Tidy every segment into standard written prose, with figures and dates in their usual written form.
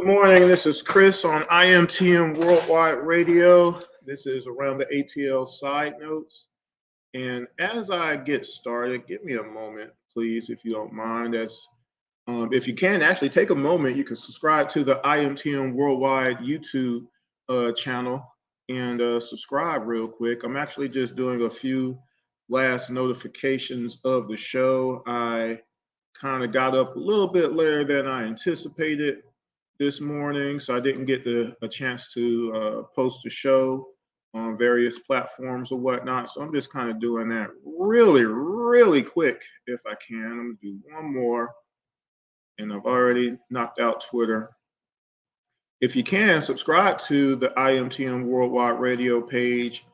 Good morning. This is Chris on IMTM Worldwide Radio. This is around the ATL side notes. And as I get started, give me a moment, please, if you don't mind. If you can actually take a moment, you can subscribe to the IMTM Worldwide YouTube channel and subscribe real quick. I'm actually just doing a few last notifications of the show. I kind of got up a little bit later than I anticipated this morning, so I didn't get a chance to post the show on various platforms or whatnot. So I'm just kind of doing that really, really quick if I can. I'm gonna do one more, and I've already knocked out Twitter. If you can, subscribe to the IMTM Worldwide Radio page,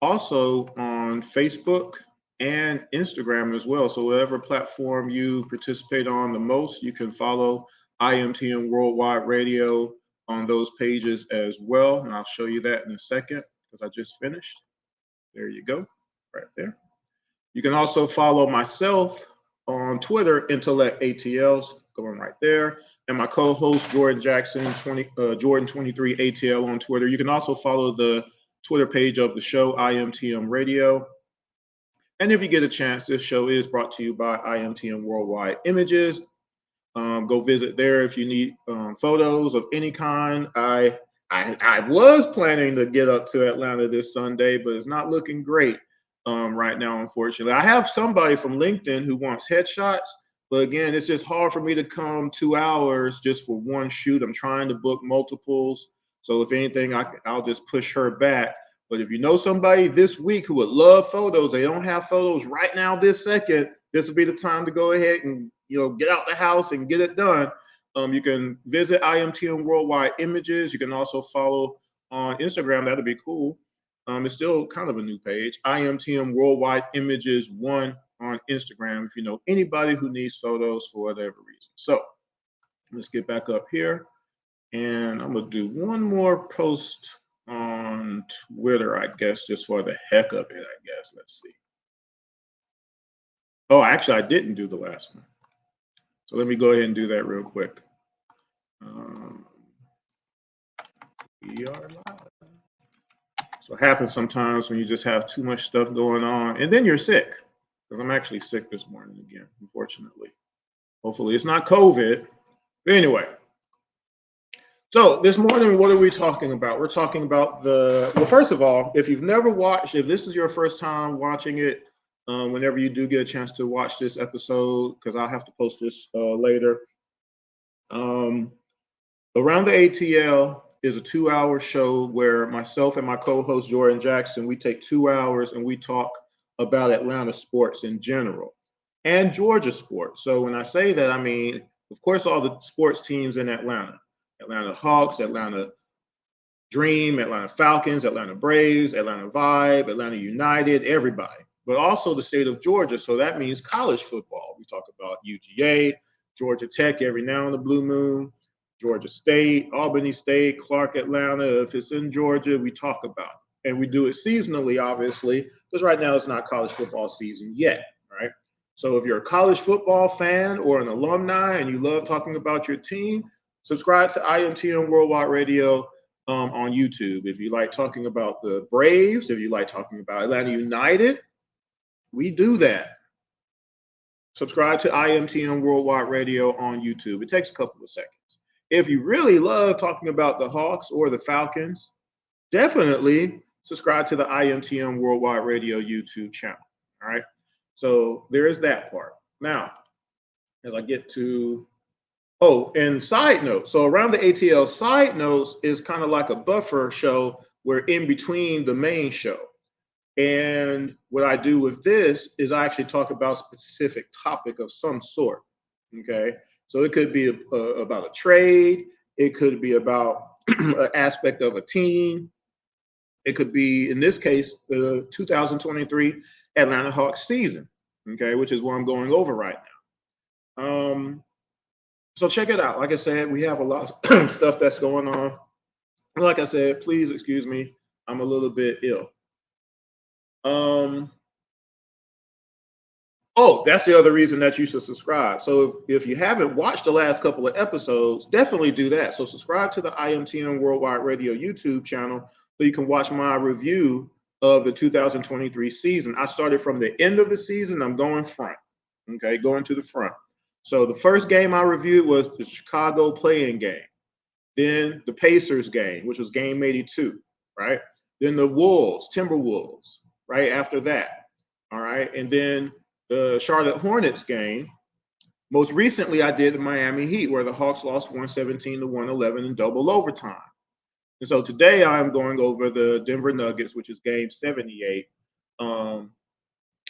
also on Facebook and Instagram as well. So whatever platform you participate on the most, you can follow IMTM Worldwide Radio on those pages as well. And I'll show you that in a second because I just finished. There you go, right there. You can also follow myself on Twitter, Intellect ATLs, going right there, and my co-host Jordan Jackson, Jordan 23 ATL on Twitter. You can also follow the Twitter page of the show, IMTM Radio. And if you get a chance, this show is brought to you by IMTM Worldwide Images. Go visit there if you need photos of any kind. I was planning to get up to Atlanta this Sunday, but it's not looking great right now, unfortunately. I have somebody from LinkedIn who wants headshots, but again, it's just hard for me to come 2 hours just for one shoot. I'm trying to book multiples. So if anything, I'll just push her back. But if you know somebody this week who would love photos, they don't have photos right now this second, this will be the time to go ahead and get out the house and get it done. You can visit IMTM Worldwide Images. You can also follow on Instagram. That'll be cool. It's still kind of a new page. IMTM Worldwide Images 1 on Instagram if you know anybody who needs photos for whatever reason. So let's get back up here. And I'm going to do one more post on Twitter, I guess, just for the heck of it, I guess. Let's see. Oh, actually, I didn't do the last one. So let me go ahead and do that real quick. We are live. So it happens sometimes when you just have too much stuff going on, and then you're sick. Because I'm actually sick this morning again, unfortunately. Hopefully it's not COVID. But anyway. So this morning, what are we talking about? We're talking about well, first of all, if you've never watched, if this is your first time watching it, whenever you do get a chance to watch this episode, because I'll have to post this later. Around the ATL is a 2-hour show where myself and my co-host Jordan Jackson, we take 2 hours and we talk about Atlanta sports in general and Georgia sports. So when I say that, I mean, of course, all the sports teams in Atlanta Hawks, Atlanta Dream, Atlanta Falcons, Atlanta Braves, Atlanta Vibe, Atlanta United, everybody, but also the state of Georgia. So that means college football. We talk about UGA, Georgia Tech every now and the blue moon, Georgia State, Albany State, Clark, Atlanta. If it's in Georgia, we talk about it. And we do it seasonally, obviously, because right now it's not college football season yet, right? So if you're a college football fan or an alumni and you love talking about your team, subscribe to IMTM Worldwide Radio on YouTube. If you like talking about the Braves, if you like talking about Atlanta United, we do that. Subscribe to IMTM Worldwide Radio on YouTube. It takes a couple of seconds. If you really love talking about the Hawks or the Falcons, definitely subscribe to the IMTM Worldwide Radio YouTube channel. All right. So there is that part. Now, as I get to, and side notes. So around the ATL side notes is kind of like a buffer show where in between the main show. And what I do with this is I actually talk about a specific topic of some sort. Okay. So it could be about a trade. It could be about an aspect of a team. It could be, in this case, the 2023 Atlanta Hawks season, okay, which is what I'm going over right now. So check it out. Like I said, we have a lot of stuff that's going on. Like I said, please excuse me. I'm a little bit ill. Oh, that's the other reason that you should subscribe. So if you haven't watched the last couple of episodes, definitely do that. So subscribe to the IMTM Worldwide Radio YouTube channel so you can watch my review of the 2023 season. I started from the end of the season. I'm going front. Okay, going to the front. So the first game I reviewed was the Chicago play-in game. Then the Pacers game, which was game 82, right? Then the Timberwolves, right after that. All right. And then the Charlotte Hornets game. Most recently, I did the Miami Heat, where the Hawks lost 117 to 111 in double overtime. And so today I'm going over the Denver Nuggets, which is game 78.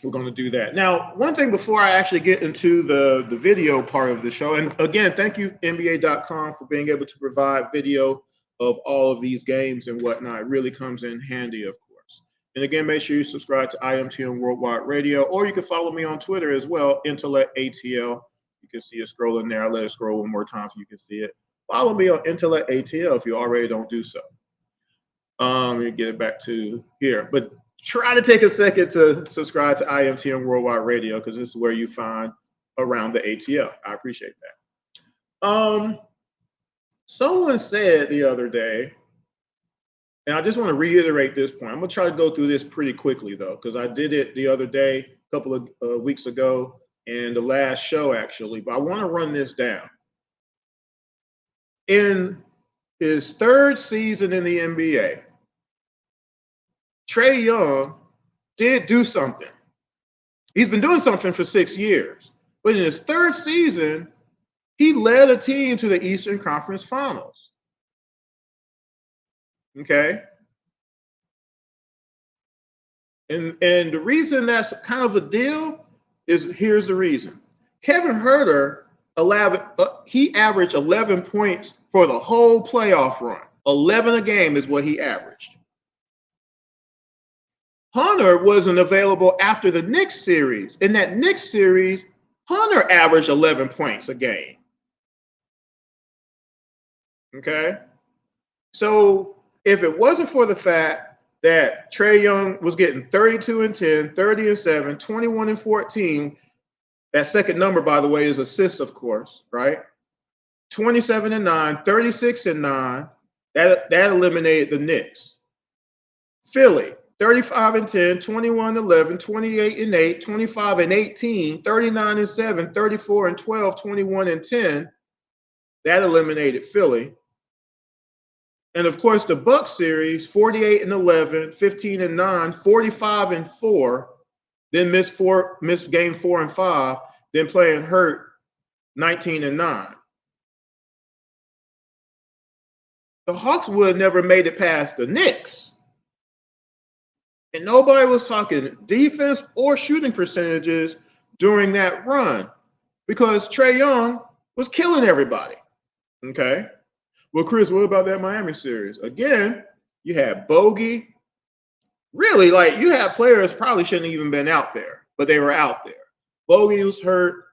We're going to do that. Now, one thing before I actually get into the video part of the show, and again, thank you, NBA.com, for being able to provide video of all of these games and whatnot. It really comes in handy, of course. And again, make sure you subscribe to IMTM Worldwide Radio, or you can follow me on Twitter as well, Intellect ATL. You can see it scrolling there. I'll let it scroll one more time so you can see it. Follow me on Intellect ATL if you already don't do so. Let me get it back to here. But try to take a second to subscribe to IMTM Worldwide Radio, because this is where you find around the ATL. I appreciate that. Someone said the other day, and I just want to reiterate this point. I'm going to try to go through this pretty quickly, though, because I did it the other day, a couple of weeks ago, and the last show, actually. But I want to run this down. In his third season in the NBA, Trae Young did do something. He's been doing something for 6 years. But in his third season, he led a team to the Eastern Conference Finals. Okay? And the reason that's kind of a deal is, here's the reason. Kevin Huerter, he averaged 11 points for the whole playoff run. 11 a game is what he averaged. Hunter wasn't available after the Knicks series. In that Knicks series, Hunter averaged 11 points a game. Okay? So if it wasn't for the fact that Trae Young was getting 32 and 10, 30 and 7, 21 and 14, that second number, by the way, is assist, of course, right? 27 and 9, 36 and 9, that eliminated the Knicks. Philly, 35 and 10, 21 and 11, 28 and 8, 25 and 18, 39 and 7, 34 and 12, 21 and 10. That eliminated Philly. And of course, the Bucks series, 48 and 11, 15 and 9, 45 and 4, then missed game 4 and 5, then playing hurt, 19 and 9. The Hawks would have never made it past the Knicks. And nobody was talking defense or shooting percentages during that run, because Trae Young was killing everybody. Okay. Well, Chris, what about that Miami series? Again, you had Bogey. Really, like, you had players probably shouldn't have even been out there, but they were out there. Bogey was hurt.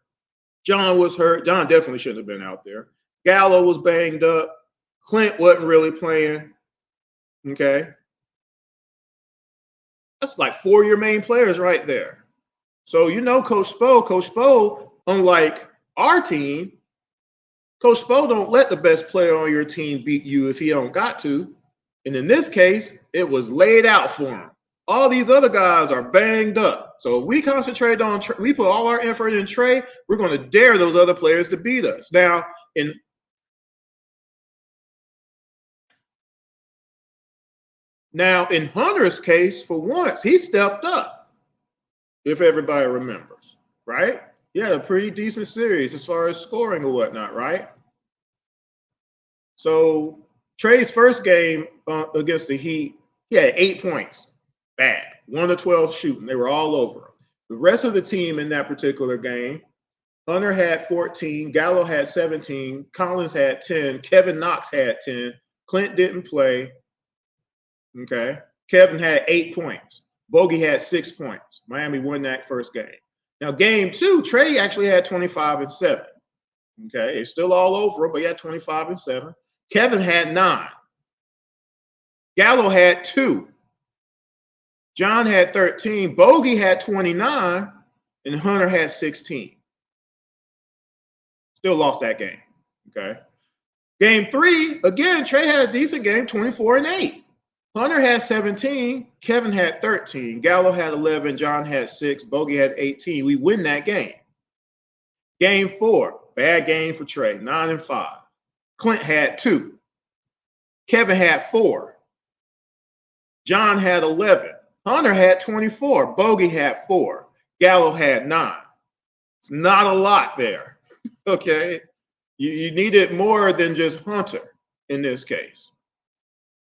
John was hurt. John definitely shouldn't have been out there. Gallo was banged up. Clint wasn't really playing. Okay. That's like 4 of your main players right there. So, Coach Spo, unlike our team, Coach Spo don't let the best player on your team beat you if he don't got to. And in this case, it was laid out for him. All these other guys are banged up. So if we concentrate on, we put all our effort in Trae, we're going to dare those other players to beat us. Now, in Hunter's case, for once, he stepped up, if everybody remembers, right? He had a pretty decent series as far as scoring or whatnot, right? So Trae's first game against the Heat, he had 8 points. Bad. 1 of 12 shooting. They were all over him. The rest of the team in that particular game, Hunter had 14, Gallo had 17, Collins had 10, Kevin Knox had 10, Clint didn't play. Okay. Kevin had 8 points. Bogey had 6 points. Miami won that first game. Now, game 2, Trae actually had 25 and 7. Okay. It's still all over him, but he had 25 and 7. Kevin had 9. Gallo had 2. John had 13. Bogey had 29. and Hunter had 16. Still lost that game. Okay. Game 3, again, Trae had a decent game, 24-8. Hunter had 17, Kevin had 13, Gallo had 11, John had 6, Bogey had 18. We win that game. Game 4, bad game for Trae, 9-5. Clint had 2. Kevin had 4. John had 11. Hunter had 24. Bogey had 4. Gallo had 9. It's not a lot there. Okay. You needed more than just Hunter in this case.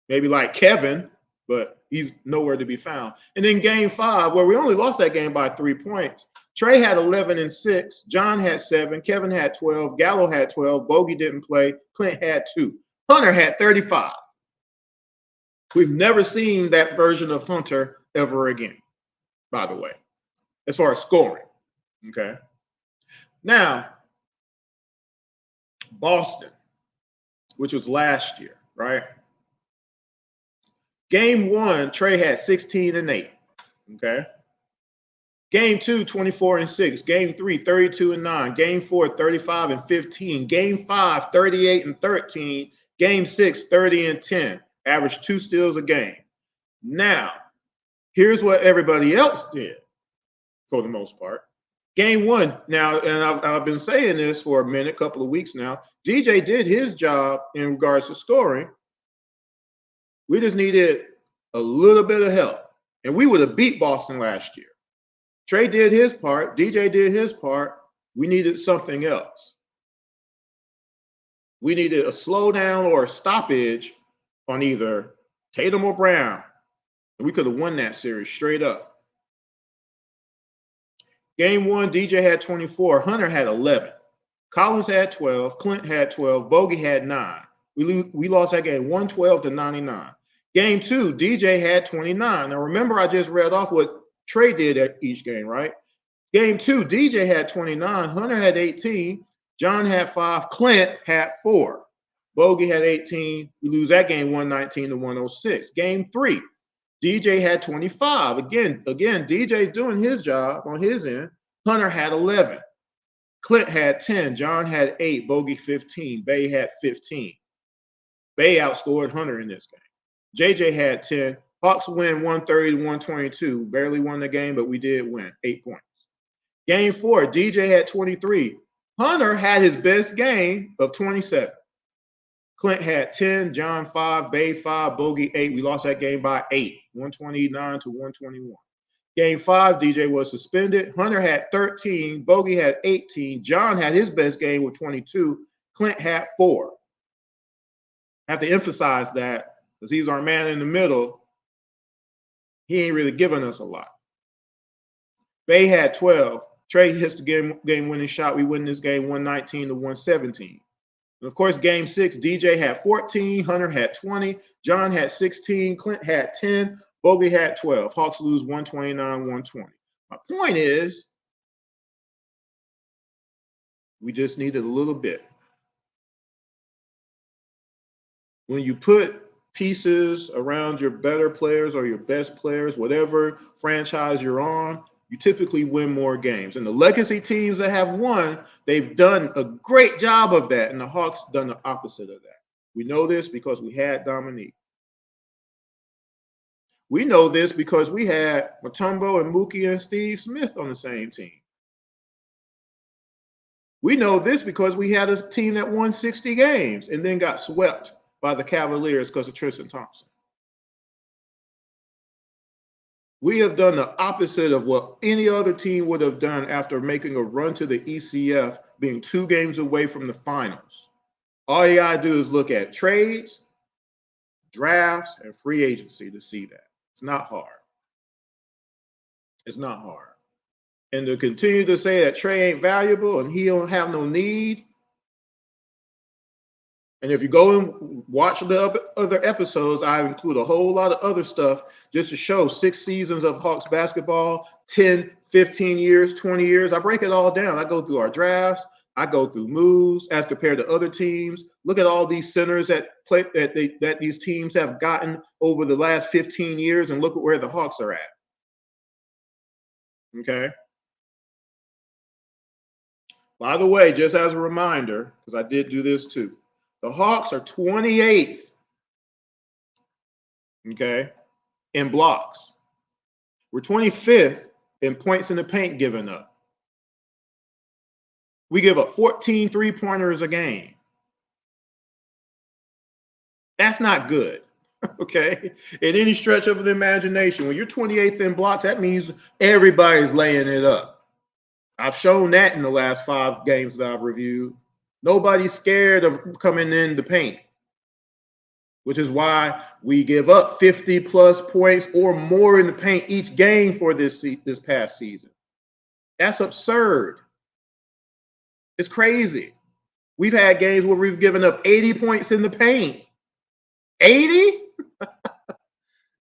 Maybe like Kevin, but he's nowhere to be found. And then game 5, where we only lost that game by 3 points, Trae had 11 and 6, John had 7, Kevin had 12, Gallo had 12, Bogey didn't play, Clint had 2, Hunter had 35. We've never seen that version of Hunter ever again, by the way, as far as scoring. Okay. Now, Boston, which was last year, right? Game 1, Trae had 16-8. Okay. Game 2, 24-6. Game 3, 32-9. Game 4, 35-15. Game 5, 38-13. Game 6, 30-10. Averaged 2 steals a game. Now, here's what everybody else did for the most part. Game 1, now, and I've been saying this for a minute, couple of weeks now. DJ did his job in regards to scoring. We just needed a little bit of help, and we would have beat Boston last year. Trae did his part. DJ did his part. We needed something else. We needed a slowdown or a stoppage on either Tatum or Brown, and we could have won that series straight up. Game 1, DJ had 24. Hunter had 11. Collins had 12. Clint had 12. Bogey had 9. We lost that game 112-99. Game 2, DJ had 29. Now, remember, I just read off what Trae did at each game, right? Game 2, DJ had 29. Hunter had 18. John had 5. Clint had 4. Bogey had 18. We lose that game 119-106. Game 3, DJ had 25. Again, DJ's doing his job on his end. Hunter had 11. Clint had 10. John had 8. Bogey 15. Bay had 15. Bay outscored Hunter in this game. JJ had 10. Hawks win 130-122. Barely won the game, but we did win 8 points. Game 4, DJ had 23. Hunter had his best game of 27. Clint had 10, John 5, Bay 5, Bogey 8. We lost that game by 8, 129-121. Game 5, DJ was suspended. Hunter had 13, Bogey had 18. John had his best game with 22. Clint had 4. I have to emphasize that because he's our man in the middle. He ain't really giving us a lot. Bay had 12. Trae hits the game-winning shot. We win this game 119-117. And of course, game 6, DJ had 14, Hunter had 20, John had 16, Clint had 10, Bogey had 12. Hawks lose 129-120. My point is, we just needed a little bit. When you put pieces around your better players or your best players, whatever franchise you're on, you typically win more games. And the legacy teams that have won, they've done a great job of that. And the Hawks done the opposite of that. We know this because we had Dominique. We know this because we had Mutombo and Mookie and Steve Smith on the same team. We know this because we had a team that won 60 games and then got swept by the Cavaliers because of Tristan Thompson. We have done the opposite of what any other team would have done after making a run to the ECF, being 2 games away from the finals. All you got to do is look at trades, drafts, and free agency to see that. It's not hard. It's not hard. And to continue to say that Trae ain't valuable and he don't have no need. And if you go and watch the other episodes, I include a whole lot of other stuff just to show 6 seasons of Hawks basketball, 10, 15 years, 20 years. I break it all down. I go through our drafts. I go through moves as compared to other teams. Look at all these centers that these teams have gotten over the last 15 years and look at where the Hawks are at. Okay. By the way, just as a reminder, because I did do this too, the Hawks are 28th, okay, in blocks. We're 25th in points in the paint given up. We give up 14 three-pointers a game. That's not good, okay? In any stretch of the imagination, when you're 28th in blocks, that means everybody's laying it up. I've shown that in the last 5 games that I've reviewed. Nobody's scared of coming in the paint, which is why we give up 50-plus points or more in the paint each game for this past season. That's absurd. It's crazy. We've had games where we've given up 80 points in the paint. 80?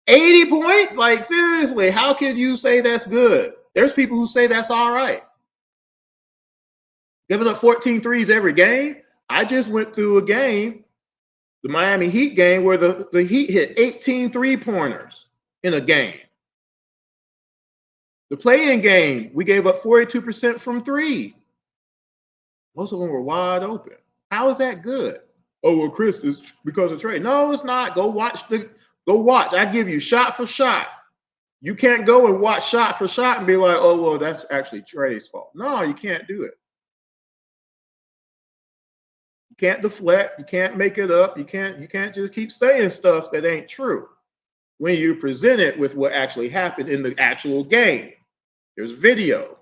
80 points? Like, seriously, how can you say that's good? There's people who say that's all right. Giving up 14 threes every game. I just went through a game, the Miami Heat game, where the Heat hit 18 three-pointers in a game. The play-in game, we gave up 42% from three. Most of them were wide open. How is that good? Oh, well, Chris, it's because of Trae. No, it's not. Go watch. I give you shot for shot. You can't go and watch shot for shot and be like, oh, well, that's actually Trae's fault. No, you can't do it. You can't deflect. You can't make it up. You can't just keep saying stuff that ain't true when you present it with what actually happened in the actual game. There's video.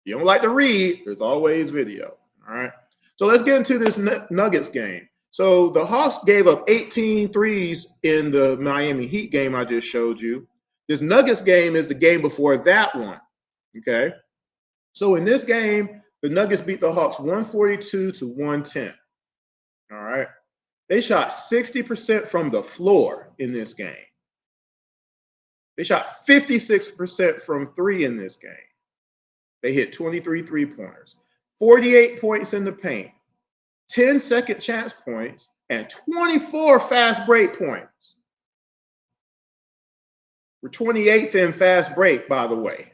You don't like to read, there's always video. All right. So let's get into this Nuggets game. So the Hawks gave up 18 threes in the Miami Heat game I just showed you. This Nuggets game is the game before that one. Okay. So in this game, the Nuggets beat the Hawks 142-110. All right. They shot 60% from the floor in this game. They shot 56% from three in this game. They hit 23 three-pointers, 48 points in the paint, 10 second chance points, and 24 fast break points. We're 28th in fast break, by the way,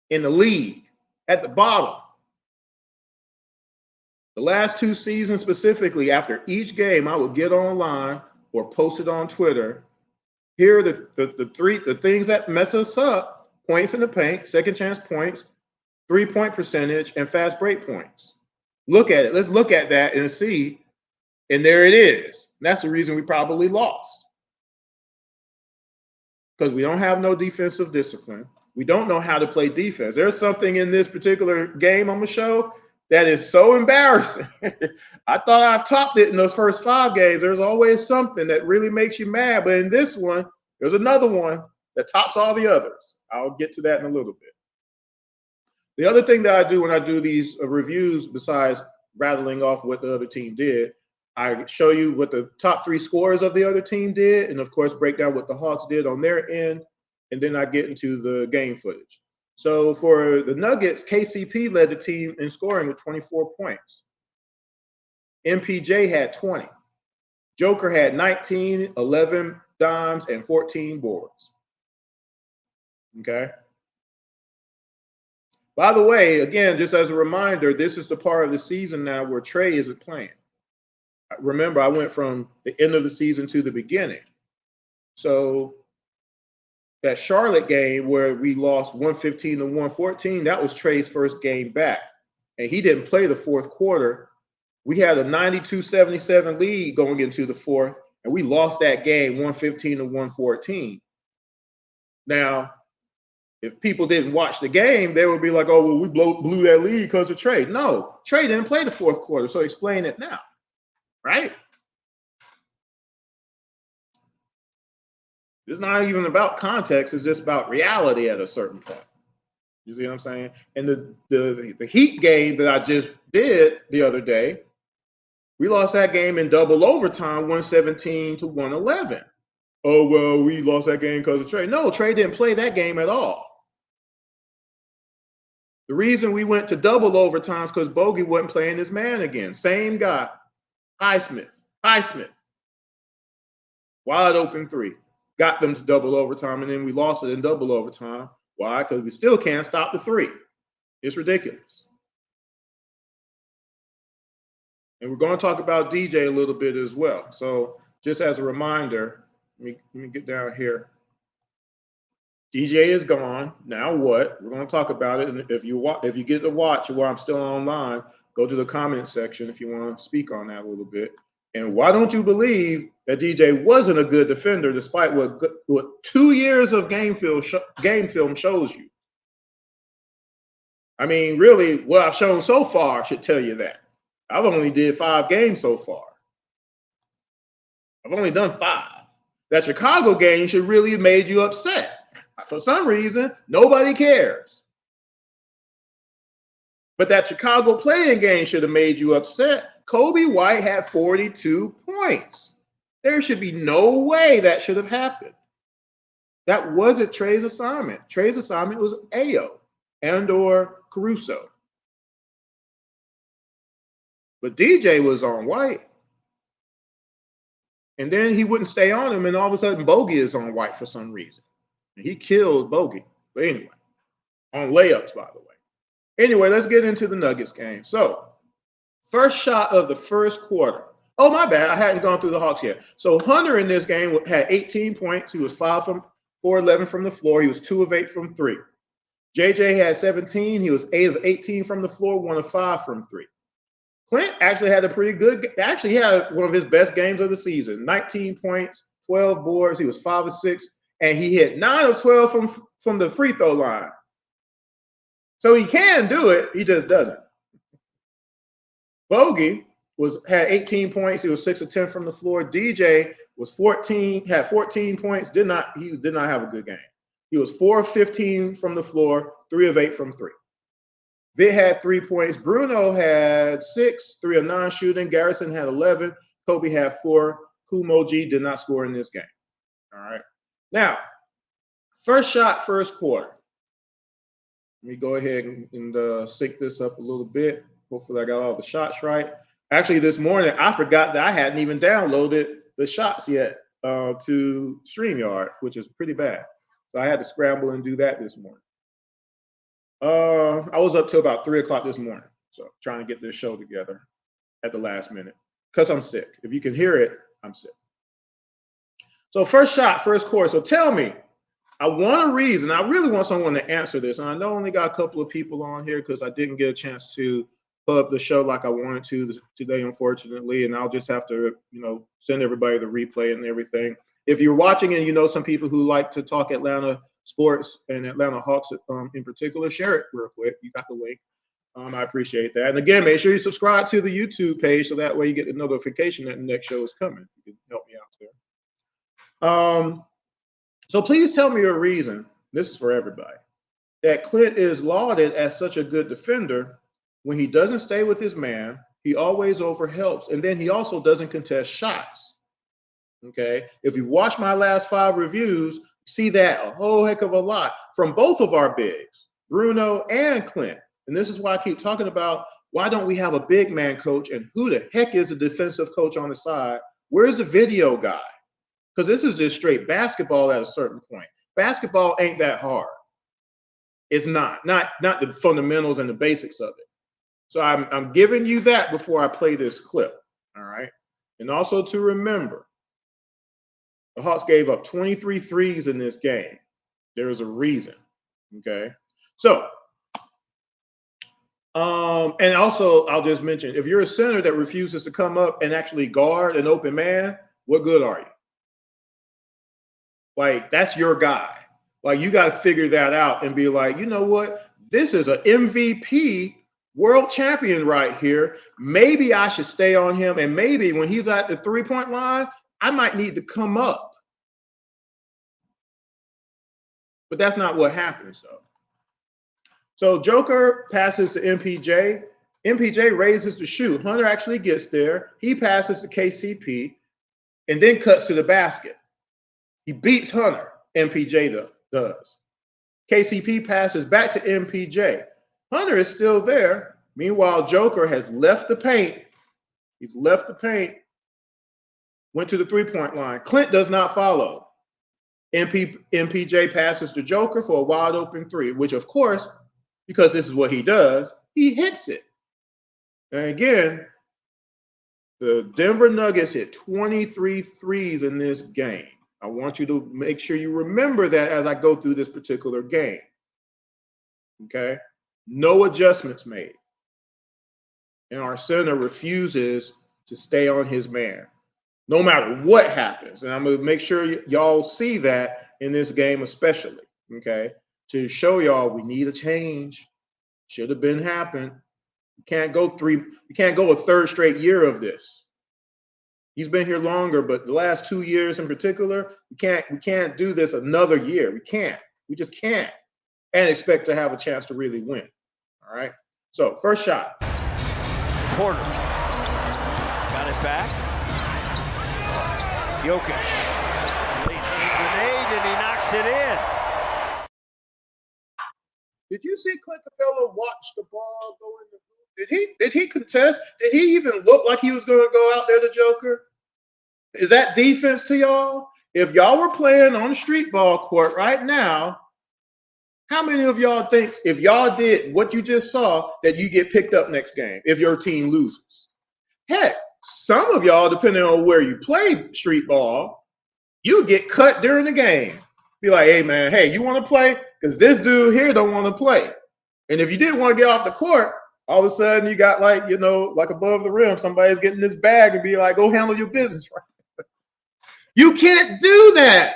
in the league, at the bottom. The last 2 seasons specifically, after each game, I would get online or post it on Twitter. Here are the things that mess us up: points in the paint, second chance points, 3-point percentage, and fast break points. Look at it. Let's look at that and see. And there it is. And that's the reason we probably lost. Because we don't have no defensive discipline. We don't know how to play defense. There's something in this particular game I'm going to show that is so embarrassing. I thought I've topped it in those first 5 games. There's always something that really makes you mad. But in this one, there's another one that tops all the others. I'll get to that in a little bit. The other thing that I do when I do these reviews, besides rattling off what the other team did, I show you what the top 3 scorers of the other team did, and of course break down what the Hawks did on their end, and then I get into the game footage. So for the Nuggets, KCP led the team in scoring with 24 points. MPJ had 20. Joker had 19, 11 dimes, and 14 boards. Okay. By the way, again, just as a reminder, this is the part of the season now where Trae isn't playing. Remember, I went from the end of the season to the beginning. So that Charlotte game where we lost 115-114, that was Trae's first game back. And he didn't play the fourth quarter. We had a 92-77 lead going into the fourth, and we lost that game 115-114. Now, if people didn't watch the game, they would be like, oh, well, we blew that lead because of Trae. No, Trae didn't play the fourth quarter, so explain it now, right? It's not even about context. It's just about reality at a certain point. You see what I'm saying? And the Heat game that I just did the other day, we lost that game in double overtime, 117-111. Oh, well, we lost that game because of Trae. No, Trae didn't play that game at all. The reason we went to double overtime is because Bogey wasn't playing his man again. Same guy, Highsmith. Wide open 3. Got them to double overtime, and then we lost it in double overtime. Why? Because we still can't stop the 3. It's ridiculous. And we're going to talk about DJ a little bit as well. So just as a reminder, let me get down here. DJ is gone. Now what? We're going to talk about it. And if you get to watch while I'm still online, go to the comment section if you want to speak on that a little bit. And why don't you believe that DJ wasn't a good defender despite what 2 years of game film shows you? I mean, really, what I've shown so far should tell you that. I've only did 5 games so far. I've only done 5. That Chicago game should really have made you upset. For some reason, nobody cares. But that Chicago playing game should have made you upset. Kobe White had 42 points. There should be no way that should have happened. That wasn't Trae's assignment. Trae's assignment was Ayo and/or Caruso. But DJ was on White. And then he wouldn't stay on him, and all of a sudden Bogey is on White for some reason. And he killed Bogey. But anyway, on layups, by the way. Anyway, let's get into the Nuggets game. So, first shot of the first quarter. Oh, my bad. I hadn't gone through the Hawks yet. So, Hunter in this game had 18 points. He was 4-11 from the floor. He was 2 of 8 from 3. JJ had 17. He was 8 of 18 from the floor, 1 of 5 from 3. Clint actually had he had one of his best games of the season. 19 points, 12 boards. He was 5 of 6. And he hit 9 of 12 from the free throw line. So he can do it, he just doesn't. Bogey had 18 points, he was 6 of 10 from the floor. DJ had 14 points, he did not have a good game. He was 4 of 15 from the floor, 3 of 8 from 3. Vitt had 3 points. Bruno had 6, 3 of 9 shooting. Garrison had 11. Kobe had 4. Kumoji did not score in this game. All right. Now, first shot, first quarter. Let me go ahead and sync this up a little bit. Hopefully I got all the shots right. Actually, this morning, I forgot that I hadn't even downloaded the shots yet to StreamYard, which is pretty bad. So I had to scramble and do that this morning. I was up till about 3 o'clock this morning. So trying to get this show together at the last minute because I'm sick. If you can hear it, I'm sick. So first shot, first quarter. So tell me, I want a reason. I really want someone to answer this. And I know I only got a couple of people on here because I didn't get a chance to put up the show like I wanted to today, unfortunately. And I'll just have to, send everybody the replay and everything. If you're watching and you know some people who like to talk Atlanta sports and Atlanta Hawks in particular, share it real quick. You got the link. I appreciate that. And again, make sure you subscribe to the YouTube page so that way you get the notification that the next show is coming. You can help me out there. So please tell me a reason, this is for everybody, that Clint is lauded as such a good defender when he doesn't stay with his man, he always overhelps, and then he also doesn't contest shots. Okay? If you watch my last 5 reviews, see that a whole heck of a lot from both of our bigs, Bruno and Clint. And this is why I keep talking about why don't we have a big man coach, and who the heck is a defensive coach on the side? Where's the video guy? Because this is just straight basketball at a certain point. Basketball ain't that hard. It's not the fundamentals and the basics of it. So I'm giving you that before I play this clip, all right? And also to remember, the Hawks gave up 23 threes in this game. There's a reason, okay? So, and also I'll just mention, if you're a center that refuses to come up and actually guard an open man, what good are you? Like, that's your guy. Like, you got to figure that out and be like, you know what? This is an MVP world champion right here. Maybe I should stay on him. And maybe when he's at the 3-point line, I might need to come up. But that's not what happens, though. So Joker passes to MPJ. MPJ raises to shoot. Hunter actually gets there. He passes to KCP and then cuts to the basket. He beats Hunter, MPJ does. KCP passes back to MPJ. Hunter is still there. Meanwhile, Joker has left the paint. He's left the paint, went to the 3-point line. Clint does not follow. MPJ passes to Joker for a wide open 3, which, of course, because this is what he does, he hits it. And again, The Denver Nuggets hit 23 threes in this game. I want you to make sure you remember that as I go through this particular game. Okay? No adjustments made. And our center refuses to stay on his man, no matter what happens. And I'm going to make sure y'all see that in this game especially, okay? To show y'all we need a change. Should have been happened. You can't go a third straight year of this. He's been here longer, but the last 2 years in particular, we can't do this another year. We can't. We just can't. And expect to have a chance to really win. All right. So first shot. Porter got it back. Jokic. Grenade, and he knocks it in. Did you see Clint Capella watch the ball go in the hoop? Did he contest? Did he even look like he was going to go out there, the Joker? Is that defense to y'all? If y'all were playing on the street ball court right now, how many of y'all think if y'all did what you just saw that you get picked up next game if your team loses? Heck, some of y'all, depending on where you play street ball, you get cut during the game. Be like, hey, man, hey, you want to play? Because this dude here don't want to play. And if you didn't want to get off the court, all of a sudden you got like above the rim, somebody's getting this bag and be like, go handle your business. Right? You can't do that.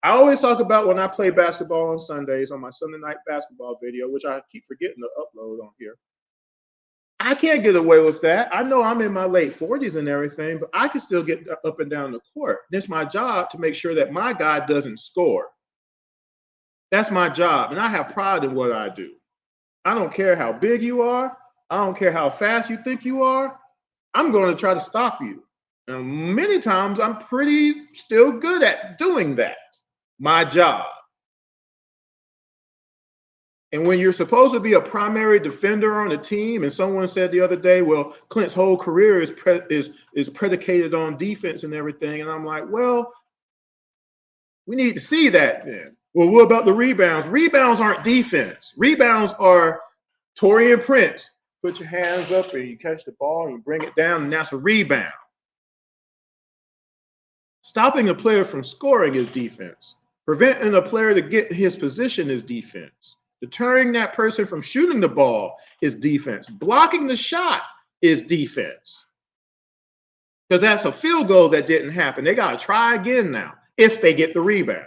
I always talk about when I play basketball on Sundays on my Sunday night basketball video, which I keep forgetting to upload on here. I can't get away with that. I know I'm in my late 40s and everything, but I can still get up and down the court. It's my job to make sure that my guy doesn't score. That's my job, and I have pride in what I do. I don't care how big you are. I don't care how fast you think you are. I'm going to try to stop you. And many times I'm pretty still good at doing that. My job. And when you're supposed to be a primary defender on a team, and someone said the other day, well, Clint's whole career is predicated on defense and everything. And I'm like, well, we need to see that then. Well, what about the rebounds? Rebounds aren't defense. Rebounds are Torian Prince. Put your hands up and you catch the ball and you bring it down, and that's a rebound. Stopping a player from scoring is defense. Preventing a player to get his position is defense. Deterring that person from shooting the ball is defense. Blocking the shot is defense. Because that's a field goal that didn't happen. They got to try again now if they get the rebound.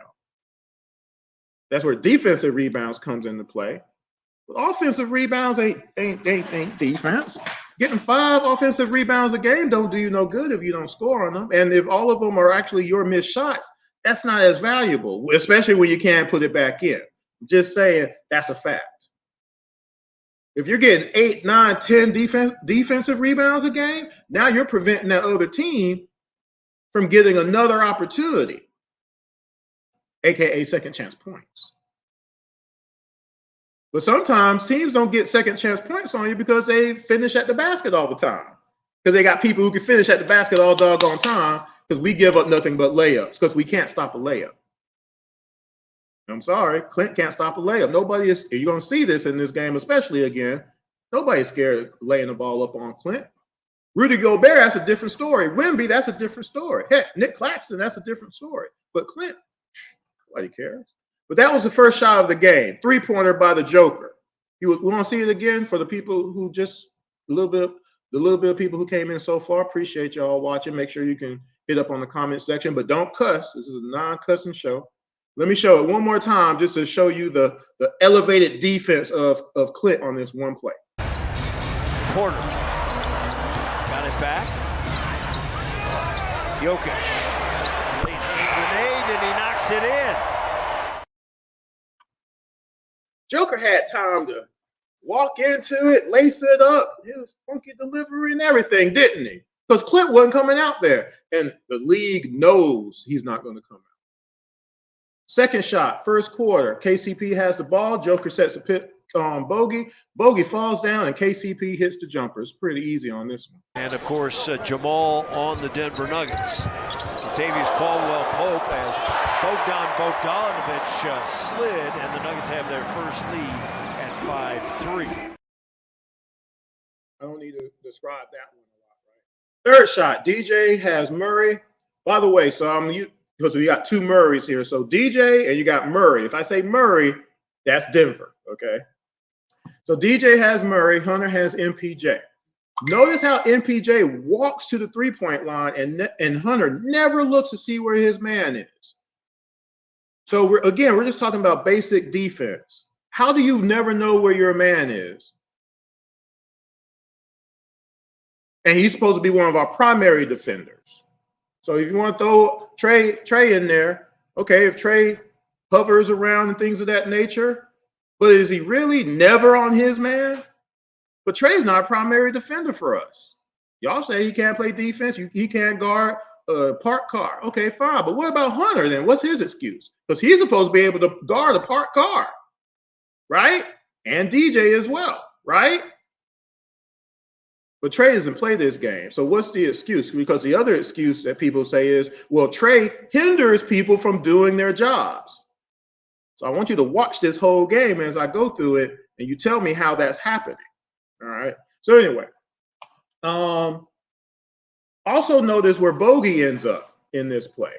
That's where defensive rebounds comes into play. But offensive rebounds ain't defense. Getting 5 offensive rebounds a game don't do you no good if you don't score on them. And if all of them are actually your missed shots, that's not as valuable, especially when you can't put it back in. Just saying, that's a fact. If you're getting 8, 9, 10 defensive rebounds a game, now you're preventing that other team from getting another opportunity, aka second chance points. But sometimes teams don't get second chance points on you because they finish at the basket all the time. Because they got people who can finish at the basket all doggone time because we give up nothing but layups because we can't stop a layup. I'm sorry, Clint can't stop a layup. Nobody is, you're going to see this in this game, especially again. Nobody's scared of laying the ball up on Clint. Rudy Gobert, that's a different story. Wemby, that's a different story. Heck, Nick Claxton, that's a different story. But Clint, nobody cares. But that was the first shot of the game. 3-pointer by the Joker. We want to see it again for the people who just the little bit of people who came in so far. Appreciate y'all watching. Make sure you can hit up on the comment section, but don't cuss. This is a non-cussing show. Let me show it one more time just to show you the elevated defense of Clint on this one play. Porter got it back. Jokic. Grenade, and he knocks it in. Joker had time to walk into it, lace it up, his funky delivery and everything, didn't he? Because Clint wasn't coming out there. And the league knows he's not going to come out. Second shot, first quarter. KCP has the ball. Joker sets a pit on Bogey. Bogey falls down, and KCP hits the jumper. It's pretty easy on this one. And, of course, Jamal on the Denver Nuggets. Latavius Caldwell-Pope as Bogdanovich slid, and the Nuggets have their first lead at 5-3. I don't need to describe that one Third shot, DJ has Murray. By the way, so because we got two Murrays here. So DJ and you got Murray. If I say Murray, that's Denver, okay? So DJ has Murray, Hunter has MPJ. Notice how MPJ walks to the three-point line and Hunter never looks to see where his man is. So we're just talking about basic defense. How do you never know where your man is? And he's supposed to be one of our primary defenders. So if you want to throw Trae in there, okay, if Trae hovers around and things of that nature, but is he really never on his man? But Trae's not a primary defender for us. Y'all say he can't play defense, he can't guard a parked car. Okay, fine. But what about Hunter then? What's his excuse? Because he's supposed to be able to guard a parked car, right? And DJ as well, right? But Trae doesn't play this game. So what's the excuse? Because the other excuse that people say is, well, Trae hinders people from doing their jobs. So I want you to watch this whole game as I go through it, and you tell me how that's happening. All right. So anyway, also notice where Bogey ends up in this play.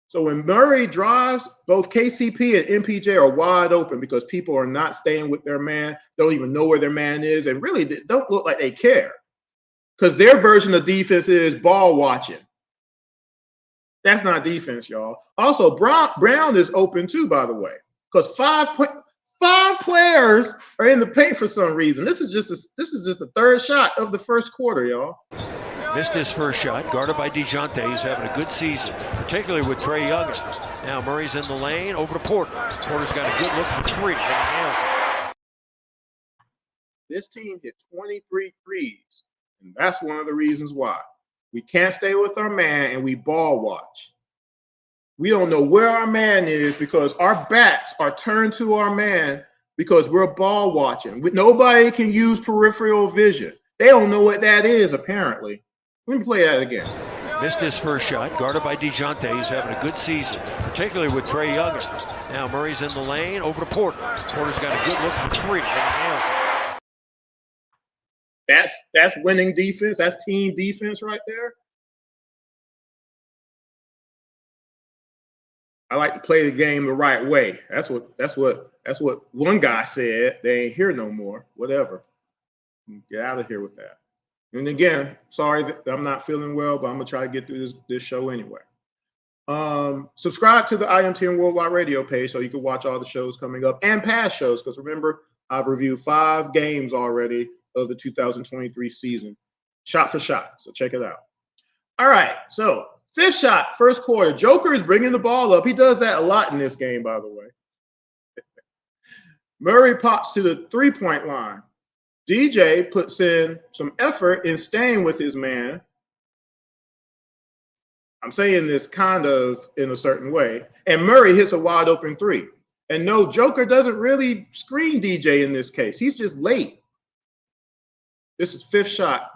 So when Murray drives, both KCP and MPJ are wide open because people are not staying with their man, don't even know where their man is, and really don't look like they care because their version of defense is ball watching. That's not defense, y'all. Also, Brown is open too, by the way, because five players are in the paint for some reason. This is just the third shot of the first quarter, y'all. Missed his first shot, guarded by DeJounte. He's having a good season, particularly with Trae Young. Now Murray's in the lane, over to Porter. Porter's got a good look for three. This team hit 23 threes, and that's one of the reasons why. We can't stay with our man, and we ball watch. We don't know where our man is because our backs are turned to our man because we're ball watching. Nobody can use peripheral vision. They don't know what that is, apparently. Let me play that again. Missed his first shot, guarded by DeJounte. He's having a good season, particularly with Trae Young. Now Murray's in the lane, over to Porter. Porter's got a good look for three. That's winning defense. That's team defense right there. I like to play the game the right way. That's what one guy said. They ain't here no more. Whatever. Get out of here with that. And again, sorry that I'm not feeling well, but I'm gonna try to get through this show anyway. Subscribe to the IMTM Worldwide Radio page so you can watch all the shows coming up and past shows. Because remember, I've reviewed 5 games already of the 2023 season, shot for shot. So check it out. All right. So fifth shot, first quarter. Joker is bringing the ball up. He does that a lot in this game, by the way. Murray pops to the three-point line. DJ puts in some effort in staying with his man. I'm saying this kind of in a certain way. And Murray hits a wide open three. And no, Joker doesn't really screen DJ in this case. He's just late. This is fifth shot.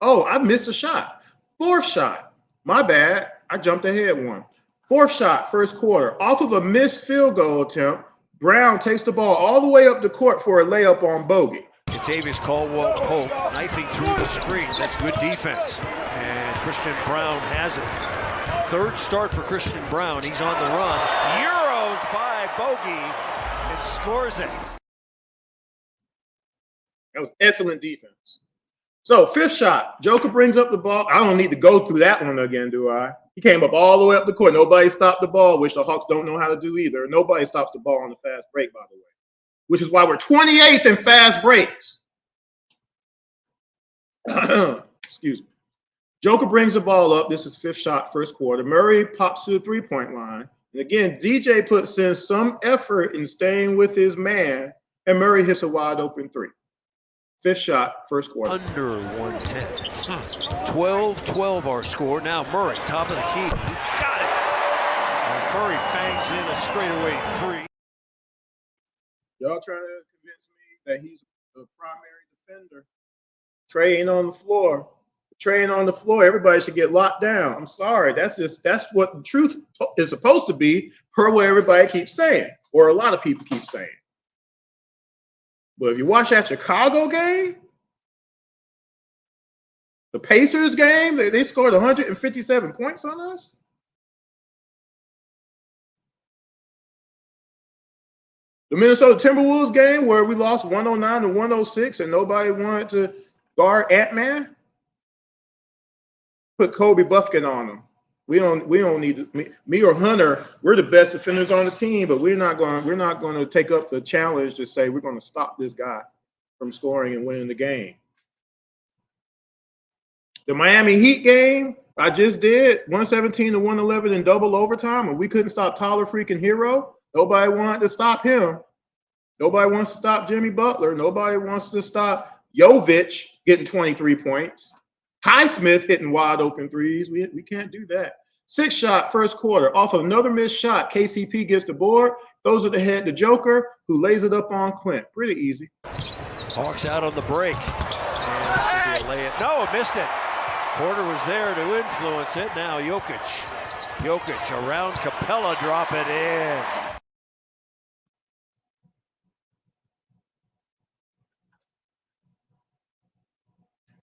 Oh, I missed a shot. Fourth shot. My bad. I jumped ahead one. Fourth shot, first quarter. Off of a missed field goal attempt, Brown takes the ball all the way up the court for a layup on Bogey. Kentavious Caldwell-Pope knifing through the screen. That's good defense. And Christian Brown has it. Third start for Christian Brown. He's on the run. Euros by Bogey and scores it. That was excellent defense. So fifth shot, Joker brings up the ball. I don't need to go through that one again, do I? He came up all the way up the court. Nobody stopped the ball, which the Hawks don't know how to do either. Nobody stops the ball on the fast break, by the way, which is why we're 28th in fast breaks. Excuse me. Joker brings the ball up. This is fifth shot, first quarter. Murray pops to the three-point line. And again, DJ puts in some effort in staying with his man, and Murray hits a wide open three. Fifth shot, first quarter. Under 110. 12-12 our score. Now Murray, top of the key. Got it. And Murray bangs in a straightaway three. Y'all trying to convince me that he's a primary defender. Trae ain't on the floor. Trae ain't on the floor. Everybody should get locked down. I'm sorry. That's what the truth is supposed to be, per what everybody keeps saying, or a lot of people keep saying. But if you watch that Chicago game, The Pacers game, they scored 157 points on us. The Minnesota Timberwolves game where we lost 109 to 106 and nobody wanted to guard Ant-Man. Put Kobe Buffkin on them. We don't need me or Hunter. We're the best defenders on the team, but we're not going to take up the challenge to say we're going to stop this guy from scoring and winning the game. The Miami Heat game, I just did 117 to 111 in double overtime, and we couldn't stop Tyler freaking Hero. Nobody wanted to stop him. Nobody wants to stop Jimmy Butler. Nobody wants to stop Jovic getting 23 points. Highsmith hitting wide open threes. We can't do that. 6-shot first quarter. Off of another missed shot, KCP gets the board. Throws it ahead to Joker, who lays it up on Clint. Pretty easy. Hawks out on the break. And this could be a lay-in. No, missed it. Porter was there to influence it. Now Jokic around Capella, drop it in.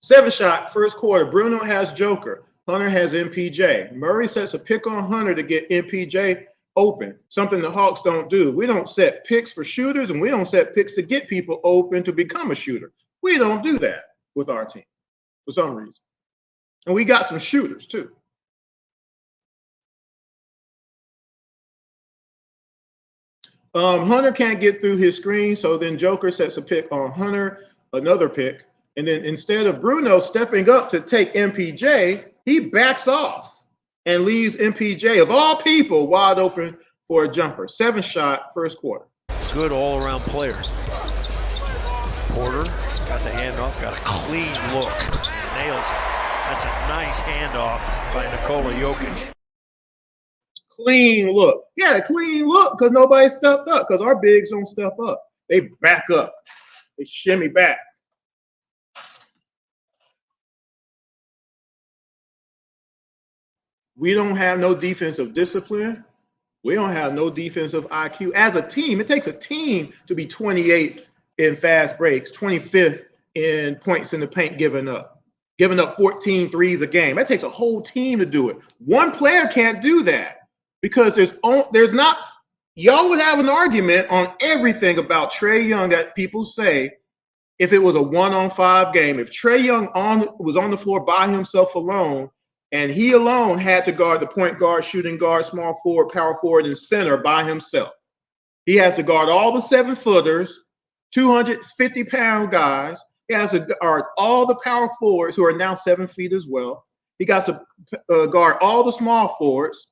Seven-shot first quarter. Bruno has Joker. Hunter has MPJ. Murray sets a pick on Hunter to get MPJ open, something the Hawks don't do. We don't set picks for shooters, and we don't set picks to get people open to become a shooter. We don't do that with our team for some reason. And we got some shooters, too. Hunter can't get through his screen, so then Joker sets a pick on Hunter, another pick. And then instead of Bruno stepping up to take MPJ, he backs off and leaves MPJ, of all people, wide open for a jumper. 7-shot first quarter. Good all-around player. Porter got the handoff, got a clean look, nails it. That's a nice handoff by Nikola Jokic. Clean look. Yeah, clean look because nobody stepped up because our bigs don't step up. They back up. They shimmy back. We don't have no defensive discipline. We don't have no defensive IQ. As a team, it takes a team to be 28th in fast breaks, 25th in points in the paint giving up 14 threes a game. That takes a whole team to do it. One player can't do that because there's not – y'all would have an argument on everything about Trae Young that people say if it was a 1-on-5 game. If Trae Young was on the floor by himself alone, and he alone had to guard the point guard, shooting guard, small forward, power forward, and center by himself. He has to guard all the 7-footers, 250-pound guys. He has to guard all the power forwards who are now 7 feet as well. He got to guard all the small forwards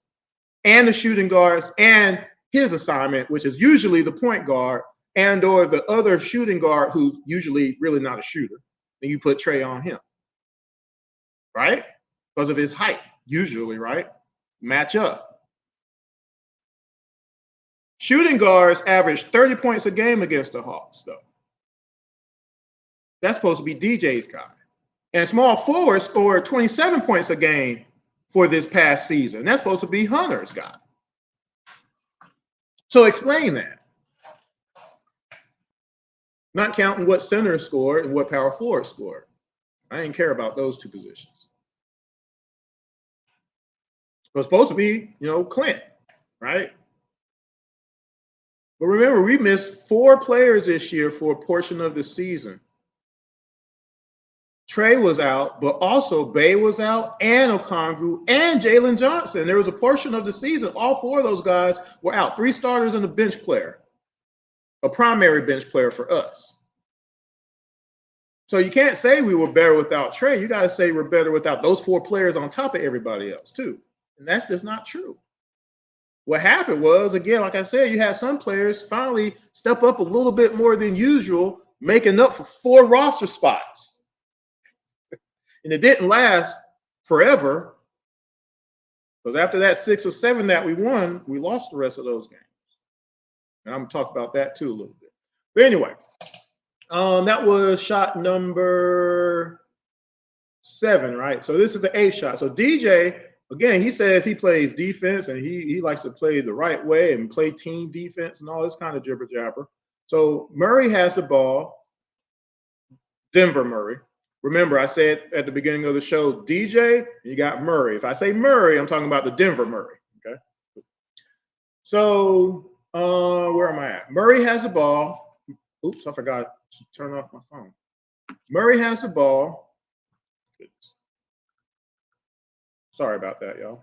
and the shooting guards and his assignment, which is usually the point guard and or the other shooting guard who's usually really not a shooter. And you put Trae on him, right? Because of his height, usually, right? Match up. Shooting guards average 30 points a game against the Hawks, though. That's supposed to be DJ's guy. And small forwards scored 27 points a game for this past season. That's supposed to be Hunter's guy. So explain that. Not counting what center scored and what power forward scored. I didn't care about those two positions. It was supposed to be, Clint, right? But remember, we missed 4 players this year for a portion of the season. Trae was out, but also Bay was out, and Okongwu, and Jalen Johnson. There was a portion of the season, all 4 of those guys were out. 3 starters and a bench player, a primary bench player for us. So you can't say we were better without Trae. You got to say we're better without those 4 players on top of everybody else, too. And that's just not true. What happened was, again, like I said, you had some players finally step up a little bit more than usual, making up for 4 roster spots. And it didn't last forever because after that 6 or 7 that we won, we lost the rest of those games. And I'm going to talk about that too a little bit. But anyway, that was shot number 7, right? So this is the 8th shot. So DJ, again, he says he plays defense and he likes to play the right way and play team defense and all this kind of jibber jabber. So Murray has the ball, Denver Murray. Remember, I said at the beginning of the show, DJ, you got Murray. If I say Murray, I'm talking about the Denver Murray. Okay. So where am I at? Murray has the ball. Oops, I forgot to turn off my phone. Murray has the ball. Sorry about that, y'all.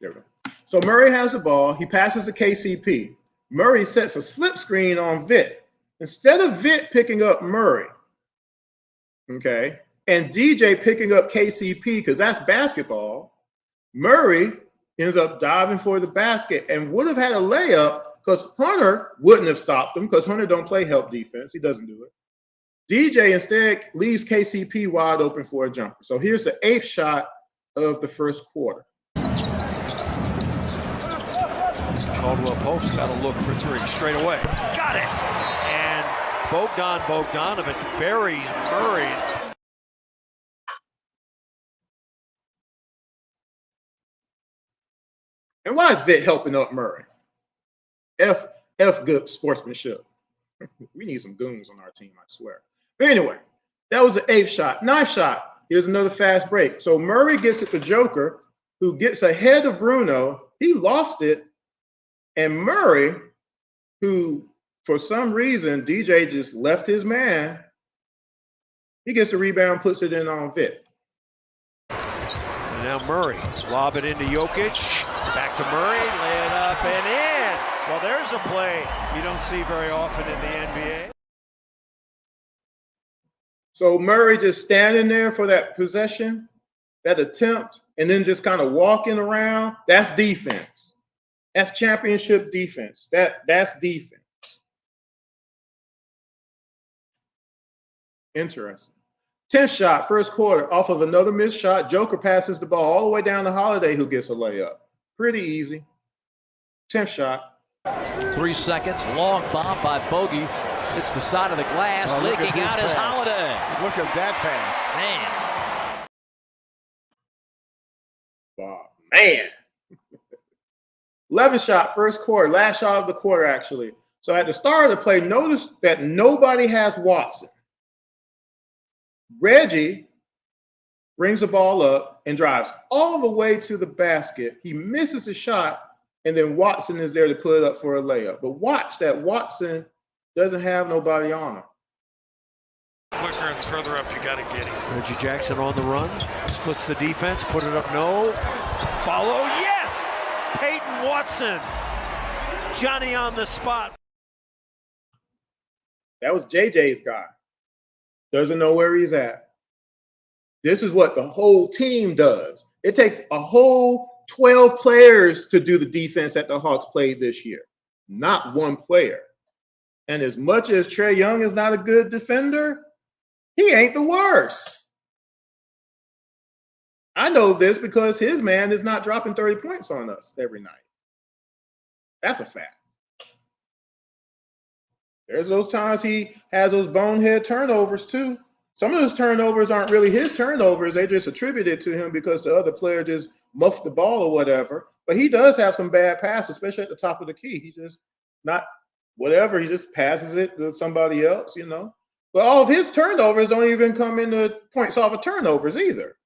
There we go. So Murray has the ball. He passes to KCP. Murray sets a slip screen on Vitt. Instead of Vitt picking up Murray, okay, and DJ picking up KCP because that's basketball, Murray ends up diving for the basket and would have had a layup because Hunter wouldn't have stopped him because Hunter don't play help defense. He doesn't do it. DJ instead leaves KCP wide open for a jumper. So here's the 8th shot of the first quarter. Caldwell Pope's got to look for 3 straight away. Got it! And Bogdanovich buries Murray. And why is Vitt helping up Murray? F good sportsmanship. We need some goons on our team, I swear. But anyway, that was the 8th shot. 9th shot. Here's another fast break. So Murray gets it to Joker, who gets ahead of Bruno. He lost it. And Murray, who for some reason DJ just left his man, he gets the rebound, puts it in on Vitt. And now Murray, lob it into Jokic. Back to Murray, lay it up and in. Well, there's a play you don't see very often in the NBA. So Murray just standing there for that possession, that attempt, and then just kind of walking around. That's defense. That's championship defense. That's defense. Interesting. 10th shot, first quarter, off of another missed shot. Joker passes the ball all the way down to Holiday, who gets a layup. Pretty easy. 10th shot. 3 seconds. Long bomb by Bogey. Hits the side of the glass. Leaking out is Holiday. Look at that pass. Man. Wow, man. 11th shot, first quarter, last shot of the quarter, actually. So at the start of the play, notice that nobody has Watson. Reggie brings the ball up and drives all the way to the basket. He misses the shot, and then Watson is there to put it up for a layup. But watch that Watson doesn't have nobody on him. Quicker and further up, you got to get him. Reggie Jackson on the run, splits the defense, put it up, no. Follow, yes! Peyton Watson, Johnny on the spot. That was JJ's guy. Doesn't know where he's at. This is what the whole team does. It takes a whole 12 players to do the defense that the Hawks played this year, not one player. And as much as Trae Young is not a good defender, he ain't the worst. I know this because his man is not dropping 30 points on us every night. That's a fact. There's those times he has those bonehead turnovers too. Some of those turnovers aren't really his turnovers. They just attribute it to him because the other player just muffed the ball or whatever. But he does have some bad passes, especially at the top of the key. He just not whatever. He just passes it to somebody else, you know. But all of his turnovers don't even come into points off of turnovers either.